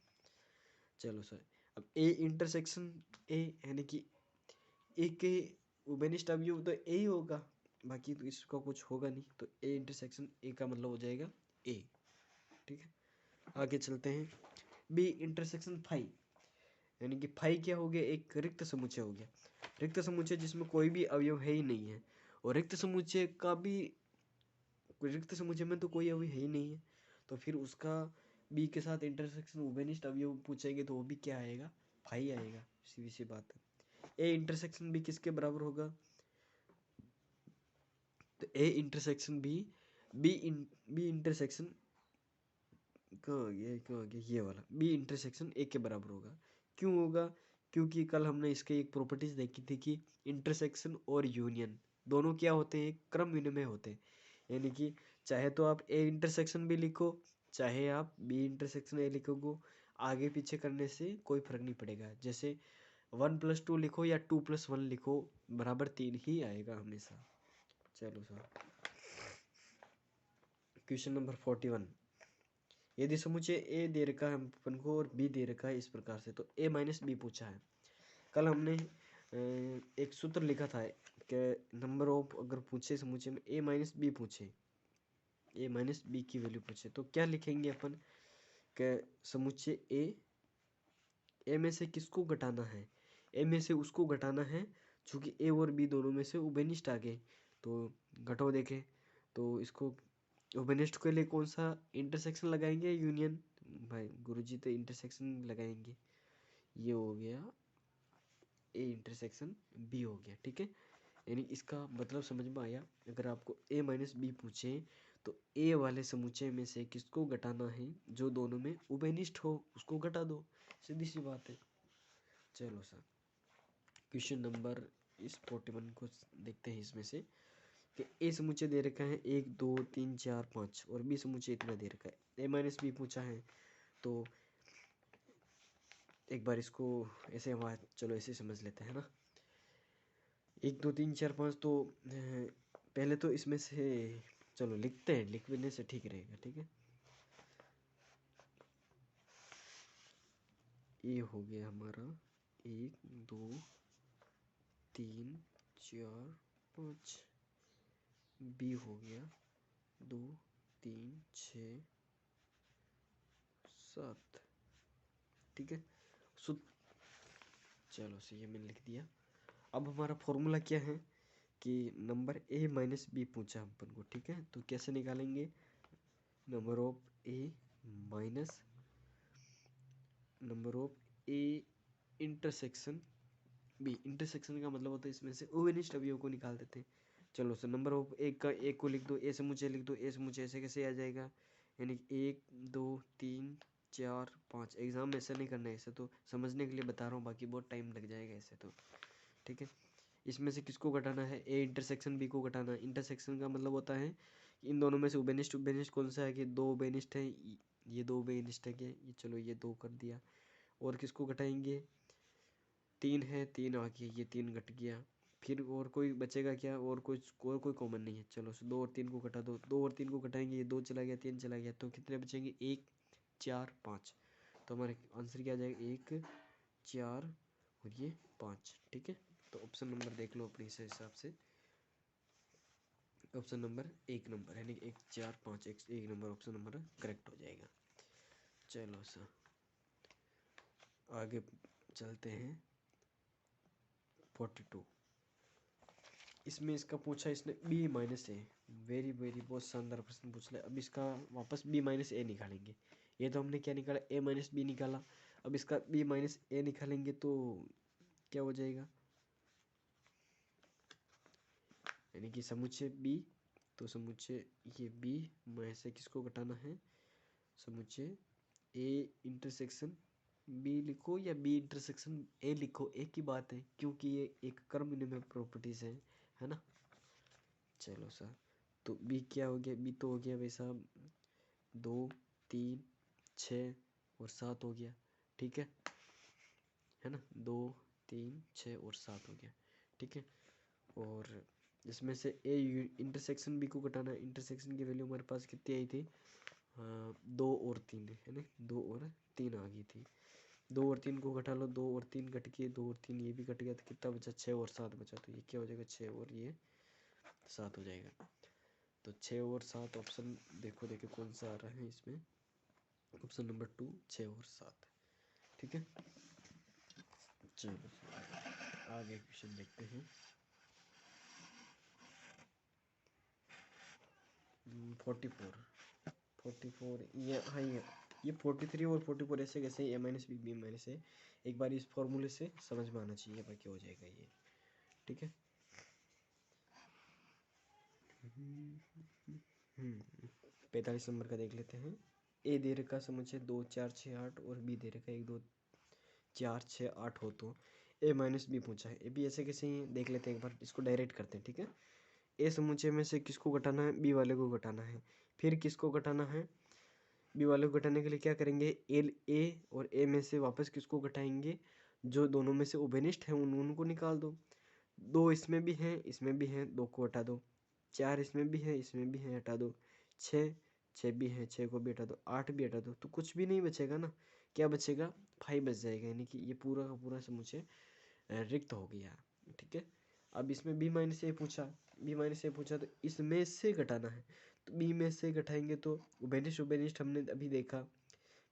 चलो सर, अब ए इंटरसेक्शन ए यानी कि ए के उभयनिष्ठ अवयव तो ए ही होगा, बाकी तो इसका कुछ होगा नहीं, तो ए इंटरसेक्शन ए का मतलब हो जाएगा ए। ठीक है, आगे चलते हैं। बी इंटरसेक्शन फाई, यानी कि फाई क्या हो गया? एक रिक्त समुच्चय हो गया। रिक्त समुच्चय जिसमें कोई भी अवयव है ही नहीं है, और रिक्त समुच्चय का भी, रिक्त समुच्चय में तो कोई अवयव है ही नहीं है, तो फिर उसका बी के साथ इंटरसेक्शन उभयनिष्ठ अवयव पूछेंगे तो वो भी क्या आएगा? फाई आएगा, सीधी सी बात है। ए इंटरसेक्शन बी किसके बराबर होगा? तो A intersection B, B intersection कहाँ गया, कहाँ गया, ये वाला बी इंटरसेक्शन ए के बराबर होगा। क्यों होगा? क्योंकि कल हमने इसके एक प्रॉपर्टीज देखी थी कि इंटरसेक्शन और यूनियन दोनों क्या होते हैं? क्रम विनिमय होते हैं। यानी कि चाहे तो आप ए इंटरसेक्शन भी लिखो, चाहे आप बी इंटरसेक्शन ए लिखोगे, आगे पीछे करने से कोई फर्क नहीं पड़ेगा। जैसे 1+2 लिखो या 2+1 लिखो, बराबर 3 ही आएगा हमेशा। चलो सर, क्वेश्चन नंबर 41। यदि समुच्चय ए दे रखा है अपन को और बी दे रखा है इस प्रकार से, तो ए माइनस बी पूछा है। कल हमने एक सूत्र लिखा था कि नंबर ऑफ अगर पूछे समुच्चय में ए माइनस बी पूछे, ए माइनस बी की वैल्यू पूछे, तो क्या लिखेंगे अपन कि समुच्चय ए में से किसको घटाना है? ए में से उसको घटाना है चूँकि ए और बी दोनों में से उभयनिष्ठ आ गए, तो घटाओ देखें। तो इसको उभयनिष्ठ के लिए कौन सा इंटरसेक्शन लगाएंगे? यूनियन। भाई गुरुजी तो इंटरसेक्शन लगाएंगे। ये हो गया ए इंटरसेक्शन बी हो गया, ठीक है। यानी इसका मतलब समझ में आया। अगर आपको ए माइनस बी पूछे तो ए वाले समुच्चय में से किसको घटाना है, जो दोनों में उभयनिष्ठ हो उसको घटा दो, सीधी सी बात है। चलो सर, क्वेश्चन नंबर इस 41 को देखते हैं। इसमें से कि ए समुच्चय दे रखा है 1 2 3 4 5 और बी समुच्चय इतना दे रखा है। ए माइनस बी पूछा है तो एक बार इसको ऐसे हम चलो ऐसे समझ लेते हैं ना। 1 2 3 4 5 तो पहले तो इसमें से चलो लिखते हैं, लिखने से ठीक रहेगा, ठीक है। ये हो गया हमारा 1 2 3 4 5, बी हो गया 2 3 6 7, ठीक है। सो चलो से ये मैंने लिख दिया। अब हमारा फॉर्मूला क्या है कि नंबर ए माइनस बी पूछा अपन को, ठीक है। तो कैसे निकालेंगे, number of A minus number of A intersection B. Intersection का मतलब होता है इसमें से उभयनिष्ठ अवयव को निकाल देते हैं। चलो सर, नंबर ऑफ एक का एक को लिख दो, ए समुच्चय लिख दो। ए समुच्चय ऐसे कैसे आ जाएगा, यानी 1 2 3 4 5। एग्जाम में ऐसा नहीं करना है, ऐसे तो समझने के लिए बता रहा हूँ, बाकी बहुत टाइम लग जाएगा ऐसे तो, ठीक है। इसमें से किसको घटाना है, ए इंटरसेक्शन बी को घटाना है। इंटरसेक्शन का मतलब होता है इन दोनों में से उभयनिष्ठ। उभयनिष्ठ कौन सा है कि दो उभयनिष्ठ है, ये दो उभयनिष्ठ है कि ये, चलो ये दो कर दिया। और किसको घटाएंगे, 3 है, 3 आ गया, ये 3 घट गया। फिर और कोई बचेगा क्या, और कोई कॉमन नहीं है। चलो 2 और 3 को घटा दो, 2 और 3 को घटाएंगे, ये 2 चला गया, 3 चला गया, तो कितने बचेंगे 1 4 5। तो हमारे आंसर क्या आ जाएगा 1 4 और ये 5, ठीक है। तो ऑप्शन नंबर देख लो अपने हिसाब से, ऑप्शन नंबर 1 नंबर यानी 1 4 5 1 नंबर ऑप्शन नंबर करेक्ट हो जाएगा। चलो सर आगे चलते हैं। 42 इसमें इसका पूछा इसने बी माइनस ए। वेरी वेरी बहुत शानदार प्रश्न पूछ लिया। अब इसका वापस बी माइनस ए निकालेंगे। ये तो हमने क्या निकाला, ए माइनस बी निकाला। अब इसका बी माइनस ए निकालेंगे तो क्या हो जाएगा, यानी कि समुच्चय बी। तो समुच्चय ये बी में से किसको घटाना है, समुच्चय ए इंटरसेक्शन बी लिखो या बी इंटरसेक्शन ए लिखो, एक ही बात है, क्योंकि ये एक कर्म नियम प्रॉपर्टीज है ना। चलो सर, तो बी क्या हो गया, बी तो हो गया भाई साहब 2 3 6 और 7 हो गया, ठीक है ना। 2 3 6 और 7 हो गया, ठीक है। और इसमें से ए इंटरसेक्शन बी को घटाना है। इंटरसेक्शन की वैल्यू हमारे पास कितनी आई थी, 2 और 3 है ना, 2 और 3 आ गई थी। 2 और 3 को घटा लो, 2 और 3 घट के 2 और 3 ये भी घट गया, तो कितना बचा 6 और 7 बचा। तो ये क्या हो जाएगा 6 और ये 7 हो जाएगा। तो 6 और 7 ऑप्शन देखो कौन सा आ रहा है इसमें, ऑप्शन नंबर 2 6 और 7, ठीक है। चलो आगे क्वेश्चन देखते हैं। 44 ये हाँ ये 43 और 44 ऐसे कैसे, ए माइनस बी बी माइनस ए। एक बार इस फॉर्मूले से समझ में आना चाहिए बाकी हो जाएगा ये, ठीक है। 45 नंबर का देख लेते हैं। ए दे रखा समुच्चय 2 4 6 8 और बी दे रखा 1 2 4 6 8 हो, तो ए माइनस बी पूछा है। ए बी ऐसे कैसे ही देख लेते हैं, एक बार इसको डायरेक्ट करते हैं, ठीक है। ए समुच्चय में से किसको घटाना है, बी वाले को घटाना है। फिर किसको घटाना है, बी वाले को घटाने के लिए क्या करेंगे, एल ए और ए में से वापस किसको घटाएंगे, जो दोनों में से उभयनिष्ठ है उनको निकाल दो। 2 इसमें भी हैं इसमें भी हैं, 2 को हटा दो। 4 इसमें भी है इसमें भी है, हटा दो। 6 6 भी है, 6 को भी हटा दो। 8 भी हटा दो, तो कुछ भी नहीं बचेगा ना। क्या बचेगा, 5 बच जाएगा, यानी कि ये पूरा का पूरा समुच्चय रिक्त हो गया, ठीक है। अब इसमें बी माइनस ए पूछा, तो इसमें से घटाना है। तो बी में से घटाएंगे तो उभयनिष्ठ उभयनिष्ठ हमने अभी देखा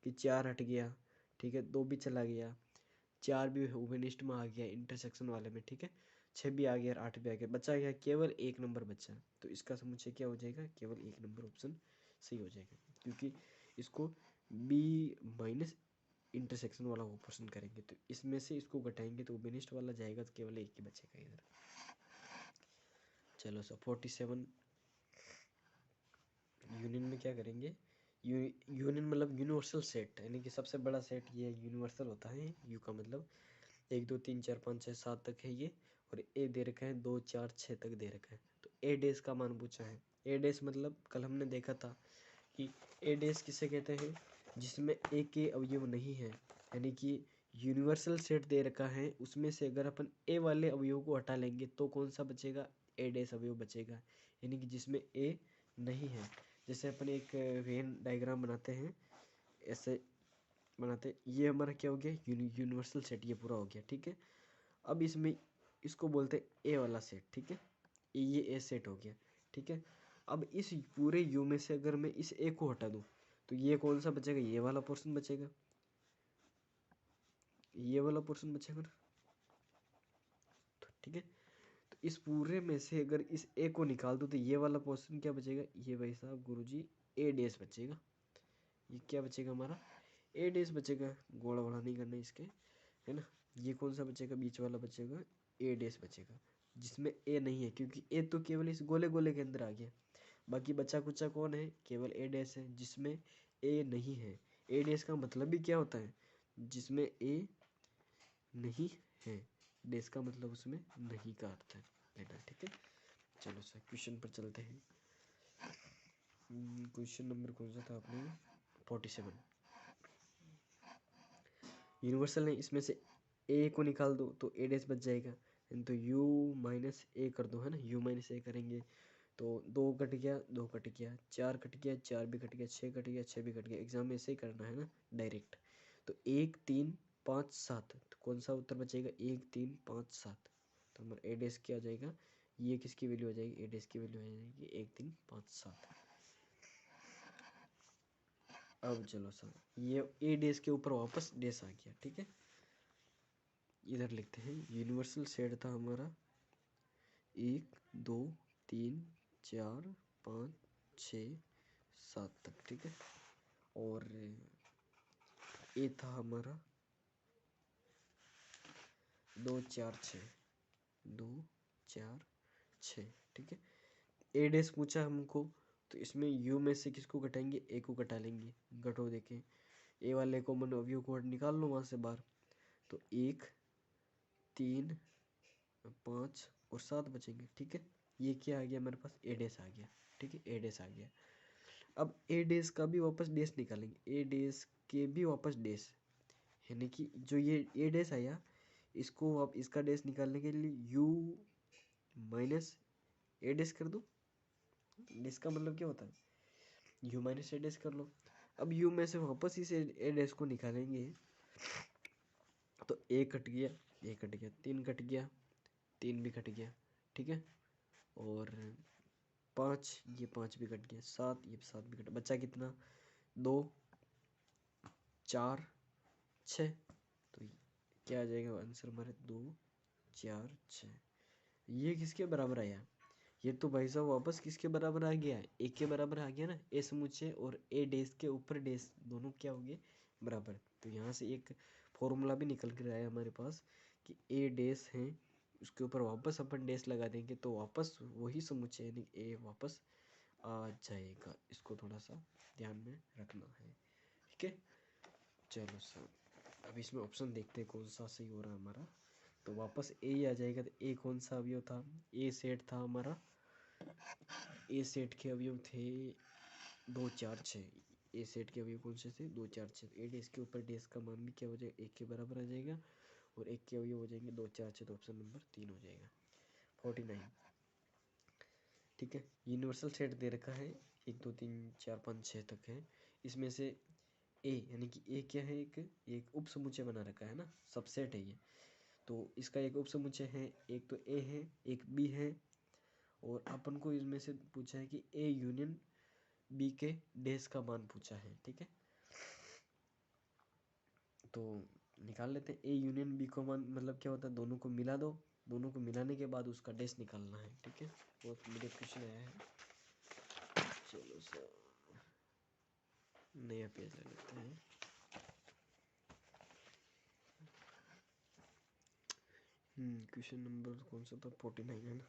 कि 4 हट गया, ठीक है। 2 भी चला गया, 4 भी उभयनिष्ठ में आ गया इंटरसेक्शन वाले में, ठीक है। 6 भी आ गया और 8 भी आ गया, बचा गया केवल 1 नंबर बचा। तो इसका समुच्चय क्या हो जाएगा, केवल 1 नंबर ऑप्शन सही हो जाएगा, क्योंकि इसको बी माइनस इंटरसेक्शन वाला वो क्वेश्चन करेंगे, तो इसमें से इसको घटाएंगे तो बेनिस्ट वाला जाएगा, तो केवल एक ही बचेगा इधर। चलो सर 47 यूनियन में क्या करेंगे, यूनियन मतलब यूनिवर्सल सेट, यानी कि सबसे बड़ा सेट ये यूनिवर्सल होता है। यू का मतलब 1 2 3 4 5 6 7 तक है ये, और ए दे रखा है 2 4 6 तक दे रखा है। तो ए डेस का मान पूछा है। ए डेस मतलब कल हमने देखा था कि ए डेस किसे कहते हैं, जिसमें ए के अवयव नहीं है, यानी कि यूनिवर्सल सेट दे रखा है, उसमें से अगर अपन ए वाले अवयव को हटा लेंगे तो कौन सा बचेगा, ए डेस अवयव बचेगा, यानी कि जिसमें ए नहीं है। जैसे अपन एक वेन डायग्राम बनाते हैं, ऐसे बनाते, ये हमारा क्या हो गया, यूनिवर्सल सेट, ये पूरा हो गया, ठीक है। अब इसमें इसको बोलते हैं ए वाला सेट, ठीक है, ये ए सेट हो गया, ठीक है। अब इस पूरे यू में से अगर मैं इस ए को हटा दूं तो ये कौन सा बचेगा, ये वाला पोर्शन बचेगा, ये वाला पोर्शन बचेगा ना, तो ठीक है। तो इस पूरे में से अगर इस ए को निकाल दूं तो ये वाला पोर्शन क्या बचेगा, ये भाई साहब गुरुजी ए डेस बचेगा। ये क्या बचेगा हमारा, ए डेस बचेगा, गोला वाला नहीं करना इसके, है ना। ये कौन सा बचेगा, बीच वाला बचेगा, ए डेस बचेगा, जिसमें ए नहीं है, क्योंकि ए तो केवल इस गोले गोले के अंदर आ गया। बाकी बचा कुचा कौन है, केवल ए डेस है, जिसमें ए नहीं है। ए डेस का मतलब भी क्या होता है, जिसमें ए नहीं है, डेस का मतलब उसमें नहीं का अर्थ है लेना, ठीक है। चलो सर क्वेश्चन पर चलते हैं। क्वेश्चन नंबर कौन सा था आपने, 47। यूनिवर्सल है, इसमें से ए को निकाल दो तो ए डेस बच जाएगा, तो यू माइनस ए कर दो, है ना, यू माइनस ए करेंगे तो 2 कट गया, 2 कट गया, 4 कट गया, 4 भी कट गया, 6 कट गया, 6 भी कट गया। एग्जाम में ऐसे ही करना है ना, डायरेक्ट। तो 1 3 5 7, तो कौन सा उत्तर बचेगा, 1 3 5 7। तो हमारा ए डेस क्या आ जाएगा, ये किसकी वैल्यू हो जाएगी, ए डेस की वैल्यू हो जाएगी 1 3 5 7। अब चलो सर, ये ए डेस के ऊपर वापस डेस आ गया, ठीक है। इधर लिखते हैं, यूनिवर्सल सेट था हमारा 1 2 3 4 5 6 7 तक, ठीक है। और ए था हमारा 2 4 6, 2 4 6, ठीक है। ए डेस पूछा हमको, तो इसमें यू में से किसको घटाएंगे, ए को घटा लेंगे, घटो देखें, ए वाले कॉमन अवयव को निकाल लो वहाँ से बाहर, तो 1 3 5 और 7 बचेंगे, ठीक है। ये क्या आ गया हमारे पास, ए डेस आ गया, ठीक है, ए डेस आ गया। अब ए डेस का भी वापस डेस निकालेंगे, ए डेस के भी वापस डेस, यानी कि जो ये ए डेस आया, इसको आप इसका डेस निकालने के लिए यू माइनस ए डेस कर दो। डेस का मतलब क्या होता है, यू माइनस ए डेस कर लो। अब यू में से वापस इस ए डेस को निकालेंगे, तो ए कट गया, ए कट गया, 3 कट गया, 3 भी कट गया, ठीक है। और 5, ये 5 भी कट गया, 7, ये 7 भी कट, बचा कितना, 2 4 6। तो क्या आ जाएगा आंसर हमारे, 2 4 6। ये किसके बराबर आया, ये तो भाई साहब वापस किसके बराबर आ गया, ए के बराबर आ गया ना। ए समुच्चय और ए डेस के ऊपर डेस दोनों क्या हो गए, बराबर। तो यहाँ से एक फॉर्मूला भी निकल कर आया हमारे पास कि ए डेस है, उसके ऊपर वापस अपन डेस लगा देंगे तो वापस वही समुच्चय यानी ए वापस आ जाएगा। इसको थोड़ा सा ध्यान में रखना है, ठीक है। चलो सर, अब इसमें ऑप्शन देखते हैं कौन सा सही हो रहा है हमारा। तो वापस ए ही आ जाएगा, तो ए कौन सा अवयव था, ए सेट था हमारा, ए सेट के अवयव थे 2 4 6। ए सेट के अवयव कौन से थे, 2 4 6। ए डेस के ऊपर डेस का मान भी क्या हो जाएगा, एक के बराबर आ जाएगा, और एक के अवयव हो जाएंगे 2 4 6, तो ऑप्शन नंबर 3 हो जाएगा 49, ठीक है। यूनिवर्सल सेट दे रखा है 1 2 3 4 5 6 तक है, इसमें से ए यानी कि ए क्या है, एक उप समुच्चय बना रखा है ना, सबसेट है ये। तो इसका एक उप समुच्चय है, एक तो ए है, एक बी है, और अपन को इसमें से पूछा है कि ए यूनियन बी के डेस का मान पूछा है, ठीक है। तो निकाल लेते हैं, ए यूनियन बी का मान मतलब क्या होता है, दोनों को मिला दो, दोनों को मिलाने के बाद उसका डेस निकालना है, ठीक है। बहुत बढ़िया क्वेश्चन आया है। चलो सर, नया पेज ले लेते हैं। क्वेश्चन नंबर कौन सा था, 49 है ना।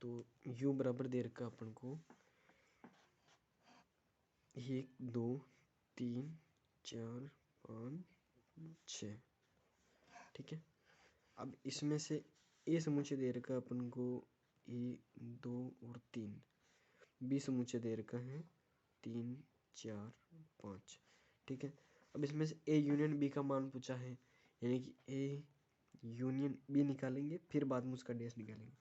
तो u बराबर दे रखा अपन को 1 2 3 4 5 6, ठीक है। अब इसमें से ए समुच्चय दे रखा अपन को 1 2 और 3, बी समुच्चय दे रखा है 3 4 5, ठीक है। अब इसमें से ए यूनियन बी का मान पूछा है, यानी कि ए यूनियन बी निकालेंगे, फिर बाद में उसका डैश निकालेंगे।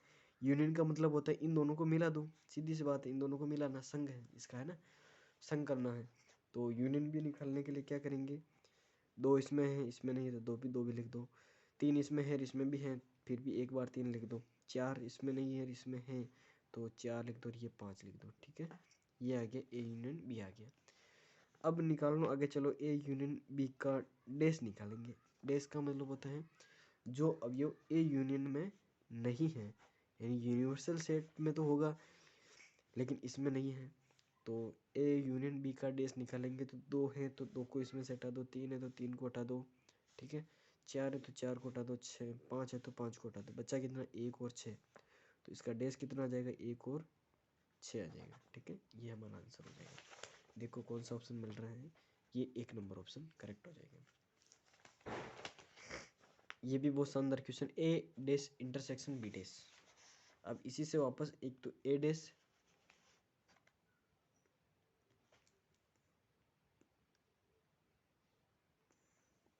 यूनियन का मतलब होता है इन दोनों को मिला दो, सीधी सी बात है, इन दोनों को मिलाना, संघ है इसका, है ना, संघ करना है। तो यूनियन बी निकालने के लिए क्या करेंगे, 2 इसमें है, इसमें नहीं है तो 2 भी लिख दो, 3 इसमें है, इसमें भी है, फिर भी एक बार 3 लिख दो, 4 इसमें नहीं है, इसमें है तो 4 लिख दो, और ये 5 लिख दो, ठीक है। ये आ गया ए यूनियन बी आ गया। अब निकालो आगे, चलो ए यूनियन बी का डैश निकालेंगे। डैश का मतलब होता है जो अवयव ए यूनियन में नहीं है, यानी यूनिवर्सल सेट में तो होगा लेकिन इसमें नहीं है, तो ए यूनियन बी का डैश निकालेंगे। तो 2 है तो 2 को इसमें से हटा दो, 3 है तो 3 को हटा दो, ठीक है। 4 है तो 4 को हटा दो, 6 5 है तो 5 को हटा दो, बच्चा कितना, 1 और 6। तो इसका डैश कितना आ जाएगा, 1 और 6 आ जाएगा, ठीक है। ये हमारा आंसर हो जाएगा। देखो कौन सा ऑप्शन मिल रहा है, ये 1 नंबर ऑप्शन करेक्ट हो जाएगा। ये भी बहुत शानदार क्वेश्चन, ए डैश इंटरसेक्शन बी डैश। अब इसी से वापस एक तो ए डैश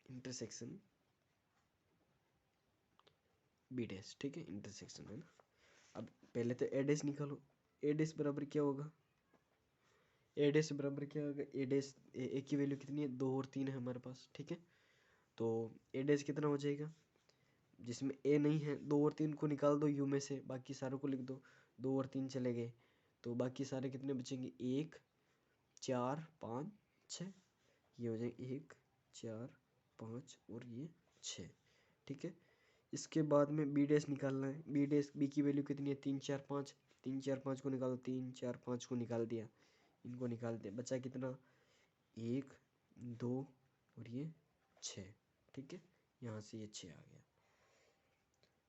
इंटरसेक्शन बी डैश, ठीक है, इंटरसेक्शन है ना। अब पहले तो ए डैश निकालो, ए डैश बराबर क्या होगा, ए डैश बराबर क्या होगा, ए डैश ए की वैल्यू कितनी है, 2 और 3 है हमारे पास, ठीक है। तो ए डैश कितना हो जाएगा, जिसमें ए नहीं है 2 और 3 को निकाल दो यू में से, बाकी सारों को लिख दो, 2 और 3 चले गए, तो बाकी सारे कितने बचेंगे, 1 4 5 6, ये हो जाएंगे 1 4 5 और ये 6, ठीक है। इसके बाद में बी डैश निकालना है, बी डैश बी की वैल्यू कितनी है, 3 4 5, 3 4 5 को निकालो, 3 4 5 को निकाल दिया, इनको निकाल दिया, बचा कितना, 1 2 और ये 6, ठीक है। यहाँ से ये 6 आ गया।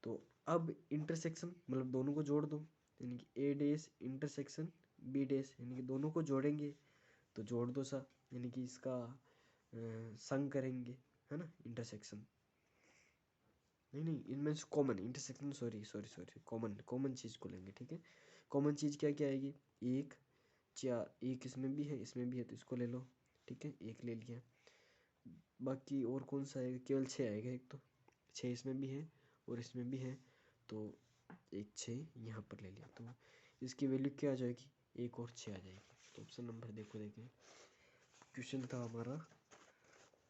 तो अब इंटरसेक्शन मतलब दोनों को जोड़ दो, यानी कि ए डैश इंटरसेक्शन बी डैश, यानी कि दोनों को जोड़ेंगे तो जोड़ दो सा, यानी कि इसका संग करेंगे, है ना, इंटरसेक्शन नहीं इनमें से कॉमन इंटरसेक्शन, सॉरी कॉमन चीज़ को लेंगे, ठीक है। कॉमन चीज़ क्या क्या आएगी, 1 4, 1 इसमें भी है, इसमें भी है, तो इसको ले लो, ठीक है, 1 ले लिया। बाकी और कौन सा आएगा, केवल 6 आएगा, एक तो 6 इसमें भी है और इसमें भी है, तो एक 6 यहाँ पर ले लिया, तो इसकी वैल्यू क्या आ जाएगी, 1 और 6 आ जाएगी। तो ऑप्शन नंबर देखो, देखें क्वेश्चन था हमारा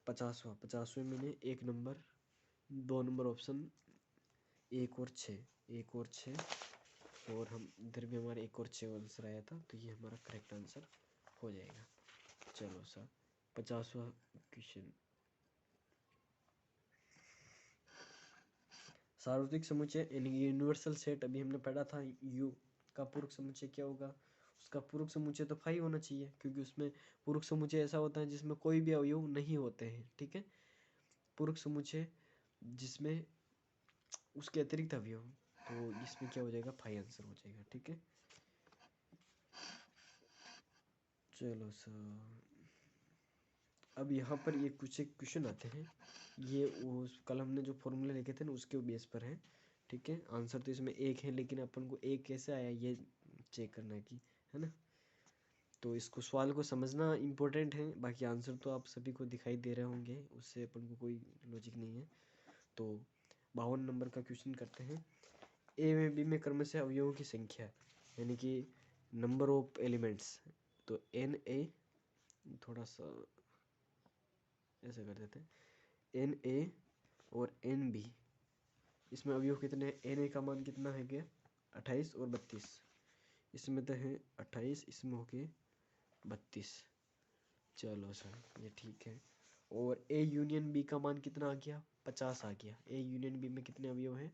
50वें में ने 1 नंबर 2 नंबर ऑप्शन 1 और 6, 1 और 6, और हम इधर भी हमारे 1 और 6 आंसर आया था, तो ये हमारा करेक्ट आंसर हो जाएगा। चलो सर 50वां क्वेश्चन, सार्वत्रिक समुच्चय यानी यूनिवर्सल सेट अभी हमने पढ़ा था, यू का पूरक समुच्चय क्या होगा, उसका पूरक समुच्चय तो 5 होना चाहिए, क्योंकि उसमें पूरक समुच्चय ऐसा होता है जिसमें कोई भी अवयव नहीं होते हैं, ठीक है। पूरक समुच्चय जिसमें उसके अतिरिक्त अवयव, तो इसमें क्या हो जाएगा, 5 आंसर हो जाएगा, ठीक है। चलो सर अब यहाँ पर ये कुछ एक क्वेश्चन आते हैं, ये उस कल हमने जो फॉर्मूले लिखे थे ना उसके बेस पर है, ठीक है। आंसर तो इसमें 1 है, लेकिन अपन को 1 कैसे आया ये चेक करना है कि, है ना। तो इसको सवाल को समझना इम्पोर्टेंट है, बाकी आंसर तो आप सभी को दिखाई दे रहे होंगे, उससे अपन को कोई लॉजिक नहीं है। तो 52 नंबर का क्वेश्चन करते हैं, ए में बी में क्रमशः अवयवों की संख्या, यानी कि नंबर ऑफ एलिमेंट्स, तो एन ए, थोड़ा सा ऐसे कर देते हैं, एन ए और एन बी, इसमें अवयव कितने हैं, एन ए का मान कितना है क्या, 28 और 32, इसमें तो है 28, इसमें हो गए 32। चलो सर ये ठीक है। और ए यूनियन बी का मान कितना आ गया, 50 आ गया। ए यूनियन बी में कितने अवयव हैं,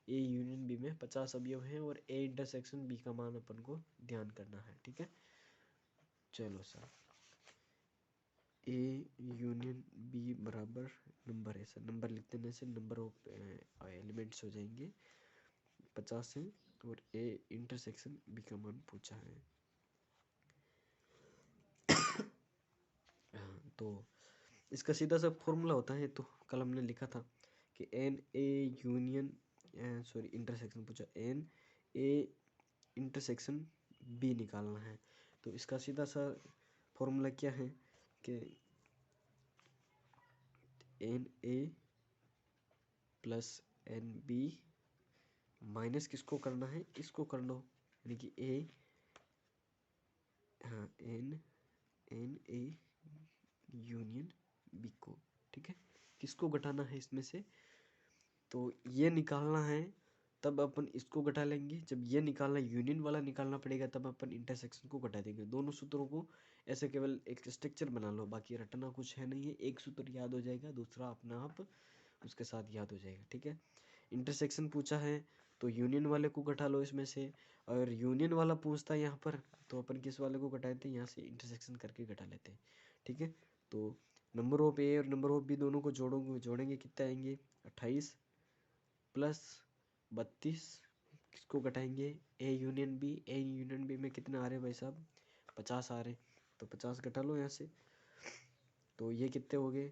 ए यूनियन बी में 50 अवयव हैं, और ए इंटरसेक्शन बी का मान अपन को ध्यान करना है, ठीक है। चलो सर ए यूनियन बी बराबर नंबर, ऐसा नंबर लिख देने से नंबर ऑफ एलिमेंट्स हो जाएंगे 50 है, और ए इंटरसेक्शन बी का मान पूछा है। तो इसका सीधा सा फॉर्मूला होता है, तो कल हमने लिखा था कि N A union sorry intersection पूछा, एन ए इंटरसेक्शन बी निकालना है। तो इसका सीधा सा फॉर्मूला क्या है कि N A plus N B minus किसको करना है, इसको कर लो, यानी कि ए, हाँ एन ए यूनियन बी को, ठीक है। किसको घटाना है इसमें से, तो ये निकालना है, तब अपन इसको घटा लेंगे। जब ये निकालना यूनियन वाला निकालना पड़ेगा तब अपन इंटरसेक्शन को घटा देंगे। दोनों सूत्रों को ऐसे केवल एक स्ट्रक्चर बना लो, बाकी रटना कुछ है नहीं है। एक सूत्र याद हो जाएगा, दूसरा अपना आप उसके साथ याद हो जाएगा, ठीक है। इंटरसेक्शन पूछा है तो यूनियन वाले को घटा लो इसमें से, और यूनियन वाला पूछता है यहाँ पर, तो अपन किस वाले को घटाते हैं, यहाँ से इंटरसेक्शन करके घटा लेते हैं, ठीक है। तो नंबर ऑफ ए और नंबर ऑफ बी दोनों को जोड़ेंगे कितने आएंगे, 28 प्लस 32, किसको घटाएंगे, A union B, A union B में कितने आ रहे हैं भाई साहब, 50 आ रहे, तो 50 घटा लो यहाँ से। तो ये कितने हो गए,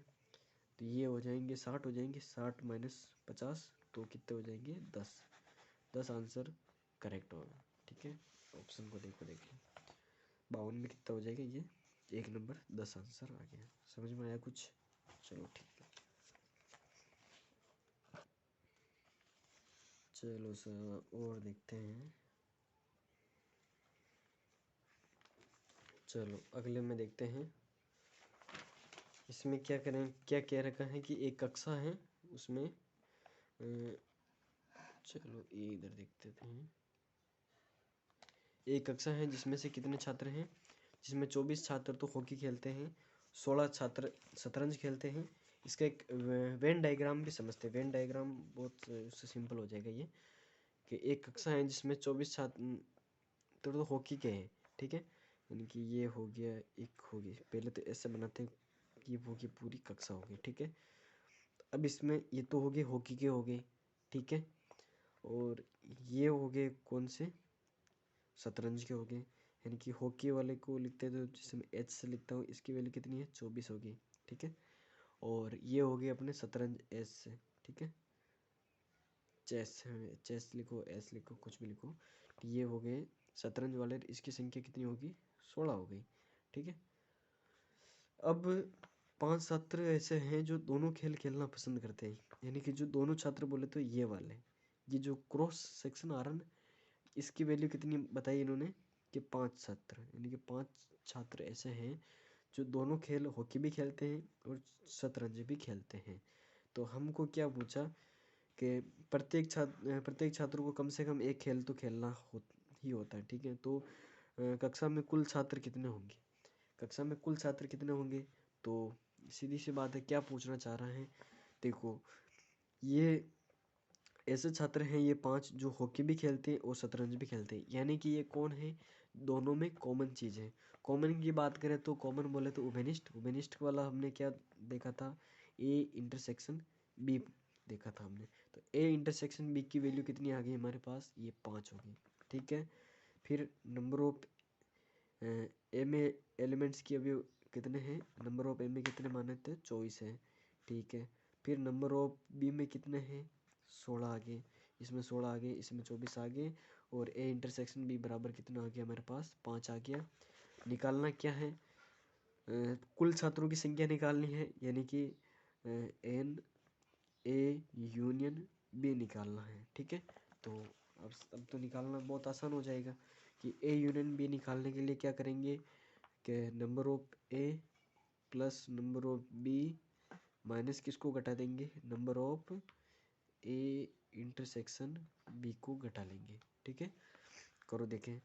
तो ये हो जाएंगे 60 हो जाएंगे, 60 माइनस 50 तो कितने हो जाएंगे 10, 10 आंसर करेक्ट होगा, ठीक है। ऑप्शन को देखिए 52 में कितना हो जाएगा, ये एक नंबर 10 आंसर आ गया। समझ में आया कुछ, चलो ठीक है। चलो सर और देखते हैं, चलो अगले में देखते हैं। इसमें क्या करें, क्या कह रखा है कि एक कक्षा है उसमें चलो ये इधर देखते हैं। एक कक्षा है जिसमें से कितने छात्र हैं, जिसमें 24 छात्र तो हॉकी खेलते हैं, 16 छात्र शतरंज खेलते हैं। इसका एक वेन डायग्राम भी समझते हैं। वेन डायग्राम बहुत उससे सिंपल हो जाएगा ये, कि एक कक्षा है जिसमें 24 छात्र तो हॉकी के हैं, ठीक है। यानी कि ये हो गया, एक हो गई, पहले तो ऐसे बनाते हैं कि वो की पूरी कक्षा होगी, ठीक है। अब इसमें ये तो हो गए हॉकी के हो गए, ठीक है, और ये हो गए कौन से, शतरंज के हो गए। यानी कि हॉकी वाले को लिखते हैं तो जिसमें एच से लिखता हूँ, इसकी वैल्यू कितनी है 24 होगी, ठीक है। और ये हो गए अपने शतरंज एस से, ठीक है। चेस, चेस लिखो, एस लिखो, कुछ भी लिखो। ये हो गए शतरंज वाले, इसकी संख्या कितनी होगी 16 हो गई, ठीक है। अब 5 छात्र ऐसे हैं जो दोनों खेल खेलना पसंद करते हैं, यानी कि जो दोनों छात्र बोले तो ये वाले, ये जो क्रॉस सेक्शन आ रहा है, इसकी वैल्यू कितनी बताई इन्होंने कि 5 छात्र, यानी कि 5 छात्र ऐसे हैं जो दोनों खेल हॉकी भी खेलते हैं और शतरंज भी खेलते हैं। तो हमको क्या पूछा कि प्रत्येक छात्र को कम से कम एक खेल तो खेलना ही होता है, ठीक है। तो कक्षा में कुल छात्र कितने होंगे, कक्षा में कुल छात्र कितने होंगे, तो सीधी सी बात है, क्या पूछना चाह रहा है, देखो ये ऐसे छात्र हैं ये 5 जो हॉकी भी खेलते हैं और शतरंज भी खेलते हैं, यानी कि ये कौन है, दोनों में कॉमन चीज़ है। कॉमन की बात करें तो कॉमन बोले तो उभयनिष्ठ वाला हमने क्या देखा था, ए इंटरसेक्शन बी देखा था हमने। तो ए इंटरसेक्शन बी की वैल्यू कितनी आ गई हमारे पास, ये 5 होगी, ठीक है। फिर नंबर ऑफ ए में एलिमेंट्स की अभी कितने हैं, नंबर ऑफ ए में कितने माने थे 24 है, ठीक है। फिर नंबर ऑफ बी में कितने हैं 16 आ गए, इसमें 16 आ गए, इसमें 24 आ गए, और ए इंटरसेक्शन बी बराबर कितना आ गया हमारे पास 5 आ गया। निकालना क्या है, कुल छात्रों की संख्या निकालनी है, यानी कि एन ए यूनियन बी निकालना है, ठीक है। तो अब तो निकालना बहुत आसान हो जाएगा कि ए यूनियन बी निकालने के लिए क्या करेंगे कि number of A plus number of B minus किसको घटा देंगे, number of A intersection B को घटा लेंगे, ठीक है। करो देखें,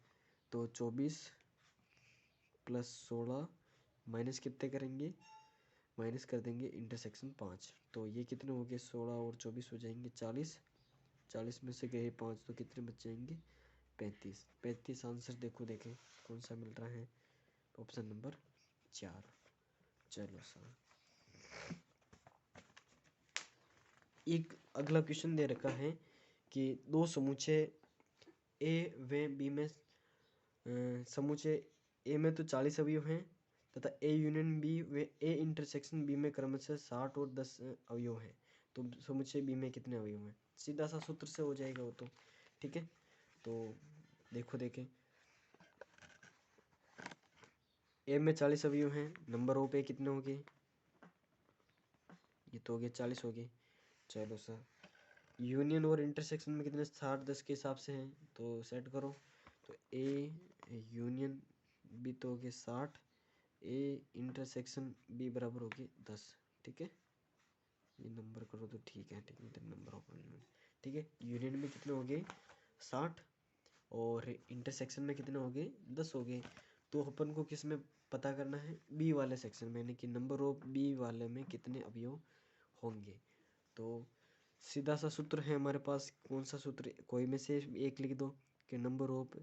तो 24 प्लस 16 माइनस कितने करेंगे, माइनस कर देंगे इंटरसेक्शन 5, तो ये कितने हो गए 16 और 24 हो जाएंगे 40, 40 में से गए 5 तो कितने बच जाएंगे 35, 35 आंसर देखो देखें कौन सा मिल रहा है, ऑप्शन नंबर 4। चलो सर, एक अगला क्वेश्चन दे रखा है कि दो समुच्चय ए व बी में समुच्चय ए में तो 40 अवयव हैं तथा ए यूनियन बी व ए इंटरसेक्शन बी में क्रमशः 60 और 10 अवयव हैं, तो समुच्चय बी में कितने अवयव हैं? सीधा सा सूत्र से हो जाएगा वो तो, ठीक है। तो देखो देखें, ए में 40 अवयव हैं, नंबर ऑफ ए कितने हो गए? ये तो हो गए 40 हो गए। चलो सर, यूनियन और इंटरसेक्शन में कितने? 60-10 के हिसाब से हैं, तो सेट करो। तो ए यूनियन बी तो हो गए 60, ए इंटरसेक्शन बी बराबर हो गए 10, ठीक है। ये नंबर करो तो ठीक है, ठीक है, नंबर ऑफ ठीक है। यूनियन में कितने हो गए? 60 और इंटरसेक्शन में कितने हो गए? 10 हो गए। तो अपन को किस में पता करना है? बी वाले सेक्शन में, यानी कि नंबर ऑफ बी वाले में कितने अवयव होंगे। तो सीधा सा सूत्र है हमारे पास, कौन सा सूत्र? कोई में से एक लिख दो कि number of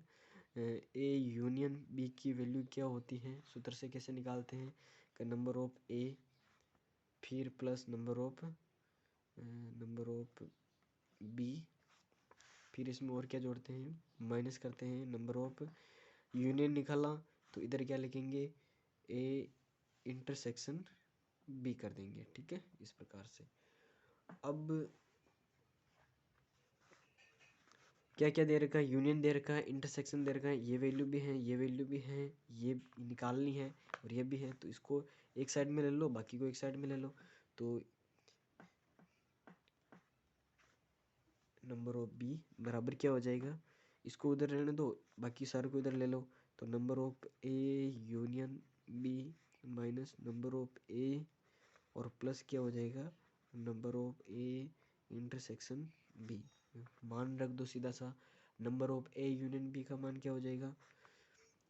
A union B की वैल्यू क्या होती है। सूत्र से कैसे निकालते हैं कि नंबर ऑफ ए फिर प्लस नंबर ऑफ बी, फिर इसमें और क्या जोड़ते हैं? माइनस करते हैं। नंबर ऑफ यूनियन निकाला तो इधर क्या लिखेंगे? ए इंटरसेक्शन बी कर देंगे, ठीक है, इस प्रकार से। अब क्या क्या दे रखा है? यूनियन दे रखा है, इंटरसेक्शन दे रखा है, ये वैल्यू भी है, ये वैल्यू भी है, ये निकालनी है और ये भी है। तो इसको एक साइड में ले लो, बाकी को एक साइड में ले लो। तो नंबर ऑफ बी बराबर क्या हो जाएगा? इसको उधर रहने दो, बाकी सारे को इधर ले लो। तो number of A union B minus number of A और प्लस क्या हो जाएगा? Number of A intersection B. मान रख दो सीधा सा। Number of A union B का मान क्या हो जाएगा?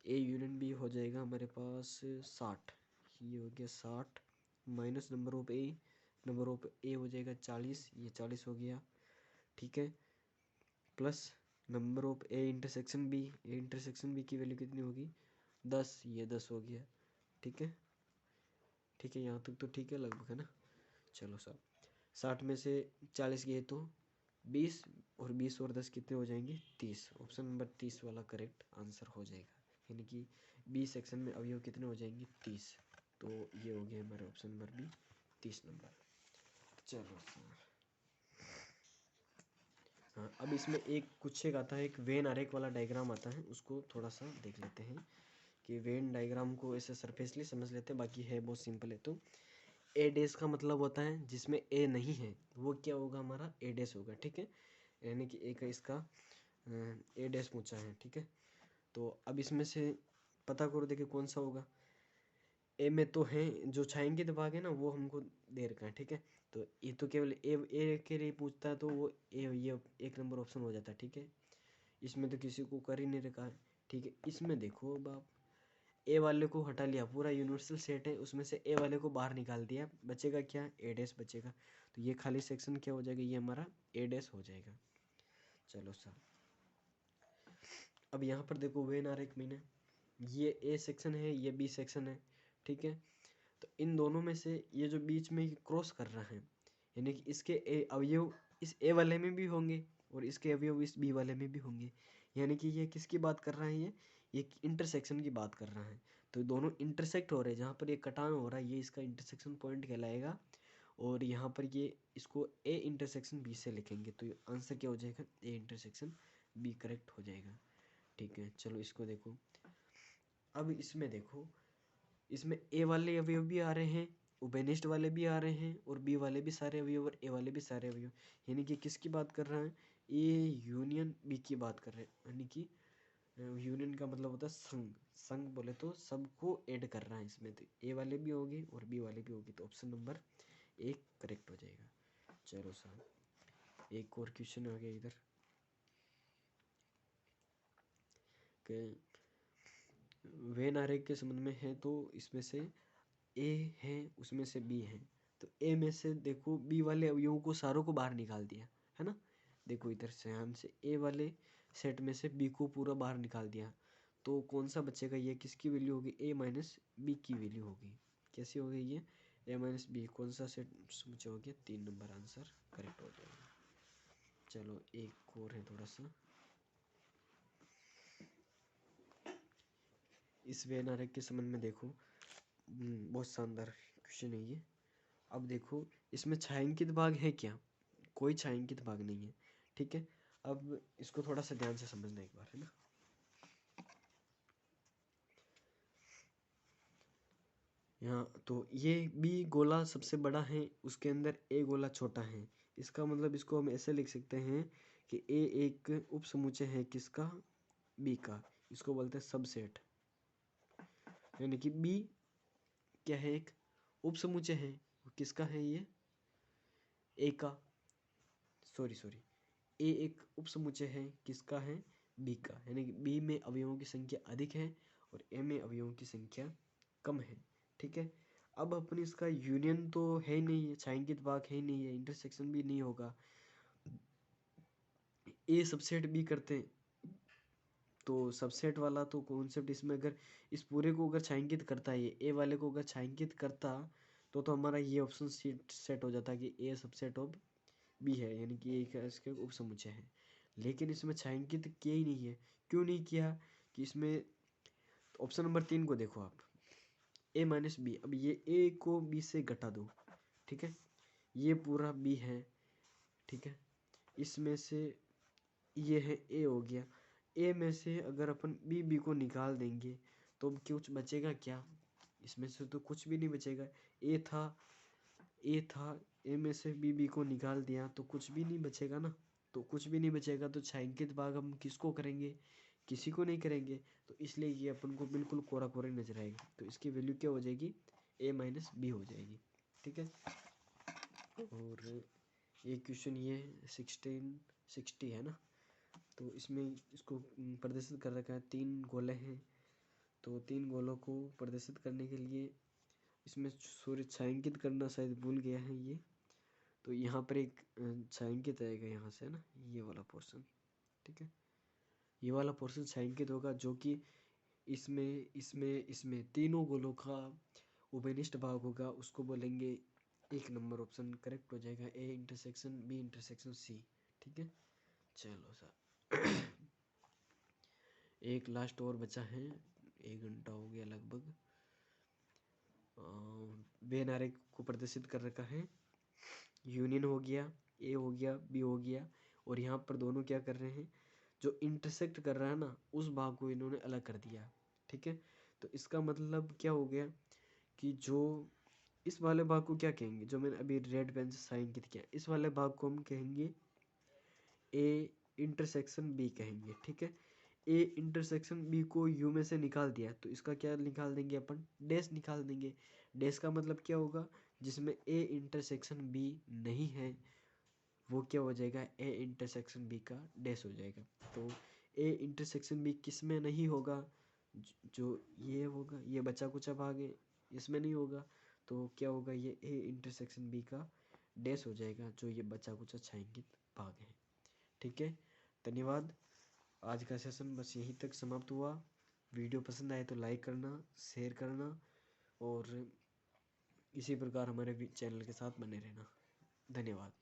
ए यूनियन बी हो जाएगा हमारे पास 60, ये हो गया 60 minus number of A, number of A हो जाएगा 40, ये 40 हो गया, ठीक है, plus number of A intersection B, A intersection B की वैल्यू कितनी होगी? 10, ये 10 हो गया, ठीक है, ठीक है, यहाँ तक तो ठीक है लगभग, है ना। चलो साहब, 60 में से 40 गए तो 20 और 20 और 10 कितने हो जाएंगे? 30। ऑप्शन नंबर 30 वाला करेक्ट आंसर हो जाएगा, यानी कि बी सेक्शन में अवयव कितने हो जाएंगे? 30। तो ये हो गया हमारा ऑप्शन नंबर बी, 30 नंबर। चलो हाँ, अब इसमें एक कुछ एक आता है, एक वेन आरेख वाला डायग्राम आता है, उसको थोड़ा सा देख लेते हैं कि वेन डायग्राम को ऐसे सरफेसली समझ लेते हैं, बाकी है बहुत सिंपल है। तो ए डैश का मतलब होता है जिसमें ए नहीं है वो क्या होगा? हमारा ए डैश होगा, ठीक है, यानी कि एक इसका ए डैश पूछा है, ठीक है। तो अब इसमें से पता करो, देखिए कौन सा होगा। ए में तो है, जो छाएंगे दिमाग है ना वो हमको दे रखा है, ठीक है। तो ये तो केवल ए के लिए पूछता है, तो वो ये एक नंबर ऑप्शन हो जाता है, ठीक है। इसमें तो किसी को कर ही नहीं रखा है, ठीक है। इसमें देखो अब आप ए वाले को हटा लिया, पूरा यूनिवर्सल सेट है, उसमें से ए वाले को बाहर निकाल दिया, बचेगा क्या? ए डैश बचेगा। तो ये खाली सेक्शन क्या हो जाएगा? ये हमारा ए डैश हो जाएगा। चलो सर, अब यहाँ पर देखो वेन आरेख में ये ए सेक्शन है, ये बी सेक्शन है, ठीक है। तो इन दोनों में से ये जो बीच में क्रॉस कर रहा है, यानी कि इसके अवयव इस ए वाले में भी होंगे और इसके अवयव इस बी वाले में भी होंगे, यानी कि ये किसकी बात कर रहा है? ये इंटरसेक्शन की बात कर रहा है। तो दोनों इंटरसेक्ट हो रहे हैं, जहाँ पर ये कटान हो रहा है ये इसका इंटरसेक्शन पॉइंट कहलाएगा, और यहाँ पर ये इसको ए इंटरसेक्शन बी से लिखेंगे। तो आंसर क्या हो जाएगा? ए इंटरसेक्शन बी करेक्ट हो जाएगा, ठीक है। चलो इसको देखो, अब इसमें देखो, इसमें ए वाले अवयव भी आ रहे हैं, उभयनिष्ठ वाले भी आ रहे हैं, और बी वाले भी सारे अवयव और ए वाले भी सारे अवयव, यानी कि किसकी बात कर रहा है? ए यूनियन बी की बात कर रहे हैं, यानी कि यूनियन का मतलब होता है संघ, संघ बोले तो सबको ऐड कर रहा है इसमें। तो ए वाले भी होंगे और बी वाले भी होंगे, तो ऑप्शन नंबर एक करेक्ट हो जाएगा। चलो साहब, एक और क्वेश्चन आ गया इधर के वेन आरेख के संबंध में है, तो इसमें से ए है, उसमें से बी है। तो ए में से देखो बी वाले अवयवों को सारों को बाहर निकाल दिया, है ना। देखो इधर से ध्यान से, ए वाले सेट में से बी को पूरा बाहर निकाल दिया, तो कौन सा बचेगा? ये किसकी वैल्यू होगी? ए माइनस बी की वैल्यू होगी, कैसी हो गई ये? ए माइनस बी कौन सा सेट समुच्चय हो गया? 3 नंबर आंसर करेक्ट हो जाएगा। चलो एक और है थोड़ा सा। इस वेन आरेख के संबंध में देखो, बहुत शानदार क्वेश्चन है ये। अब देखो इसमें छायांकित भाग है क्या? कोई छायांकित भाग नहीं है, ठीक है। अब इसको थोड़ा सा ध्यान से समझना एक बार, है ना। यहाँ तो ये बी गोला सबसे बड़ा है, उसके अंदर ए गोला छोटा है। इसका मतलब इसको हम ऐसे लिख सकते हैं कि ए एक उप समुच्चय है किसका? बी का। इसको बोलते हैं सबसेट, यानी कि बी क्या है? एक उप समुच्चय है। किसका है ये? ए का। सॉरी ए एक उप समुच्चय है किसका है? बी का। यानी कि बी में अवयवों की संख्या अधिक है और ए में अवयवों की संख्या कम है, ठीक है। अब अपन इसका यूनियन तो है ही नहीं है, छायांकित भाग है ही नहीं है, इंटरसेक्शन भी नहीं होगा। ए सबसेट बी करते हैं तो सबसेट वाला तो कॉन्सेप्ट इसमें अगर इस पूरे को अगर छायांकित करता है, ए वाले को अगर छायांकित करता तो हमारा ये ऑप्शन सेट हो जाता कि ए सबसेट ऑफ बी है, यानी कि एक इसके उप समुच्चय है। लेकिन इसमें छायांकित किया ही नहीं है। क्यों नहीं किया? कि इसमें ऑप्शन नंबर 3 को देखो आप, ए माइनस बी। अब ये ए को बी से घटा दो, ठीक है। ये पूरा बी है, ठीक है। इसमें से ये है ए हो गया। ए में से अगर अपन बी को निकाल देंगे तो अब कुछ बचेगा क्या? इसमें से तो कुछ भी नहीं बचेगा। ए था, ए में से बी को निकाल दिया तो कुछ भी नहीं बचेगा ना। तो कुछ भी नहीं बचेगा तो छायांकित भाग हम किसको करेंगे? किसी को नहीं करेंगे। तो इसलिए ये अपन को बिल्कुल कोरा कोरा नजर आएगा। तो इसकी वैल्यू क्या हो जाएगी? ए माइनस बी हो जाएगी, ठीक है। और ये क्वेश्चन ये 1660 है ना। तो इसमें इसको प्रदर्शित कर रखा है, 3 गोले हैं। तो 3 गोलों को प्रदर्शित करने के लिए इसमें सूर्य छायांकित करना शायद भूल गया है ये। तो यहाँ पर एक छायांकित आएगा यहाँ से, है ना, ये वाला पोर्शन, ठीक है। ये वाला पोर्शन छायांकित होगा जो कि इसमें इसमें इसमें तीनों गोलों का उभयनिष्ठ भाग होगा। उसको बोलेंगे 1 नंबर ऑप्शन करेक्ट हो जाएगा, A intersection B intersection C, ठीक है। चलो सर एक लास्ट और बचा है, 1 घंटा हो गया लगभग। वेन आरेख को प्रदर्शित कर रखा है। यूनियन हो गया, ए हो गया, बी हो गया, और यहाँ पर दोनों क्या कर रहे हैं? जो इंटरसेक्ट कर रहा है ना, उस भाग को इन्होंने अलग कर दिया, ठीक है। तो इसका मतलब क्या हो गया कि जो इस वाले भाग को क्या कहेंगे? जो मैंने अभी रेड पेन से साइन किया, इस वाले भाग को हम कहेंगे ए इंटरसेक्शन बी कहेंगे, ठीक है। ए इंटरसेक्शन बी को यू में से निकाल दिया तो इसका क्या निकाल देंगे अपन? डैश निकाल देंगे। डैश का मतलब क्या होगा? जिसमें ए इंटरसेक्शन बी नहीं है वो क्या हो जाएगा? ए इंटरसेक्शन बी का डैश हो जाएगा। तो ए इंटरसेक्शन बी किस में नहीं होगा? जो ये होगा, ये बचा कुचा भाग है, इसमें नहीं होगा। तो क्या होगा? ये ए इंटरसेक्शन बी का डैश हो जाएगा, जो ये बचा कुचा छायांकित भाग है, ठीक है। धन्यवाद। आज का सेशन बस यहीं तक समाप्त हुआ। वीडियो पसंद आए तो लाइक करना, शेयर करना, और इसी प्रकार हमारे चैनल के साथ बने रहना। धन्यवाद।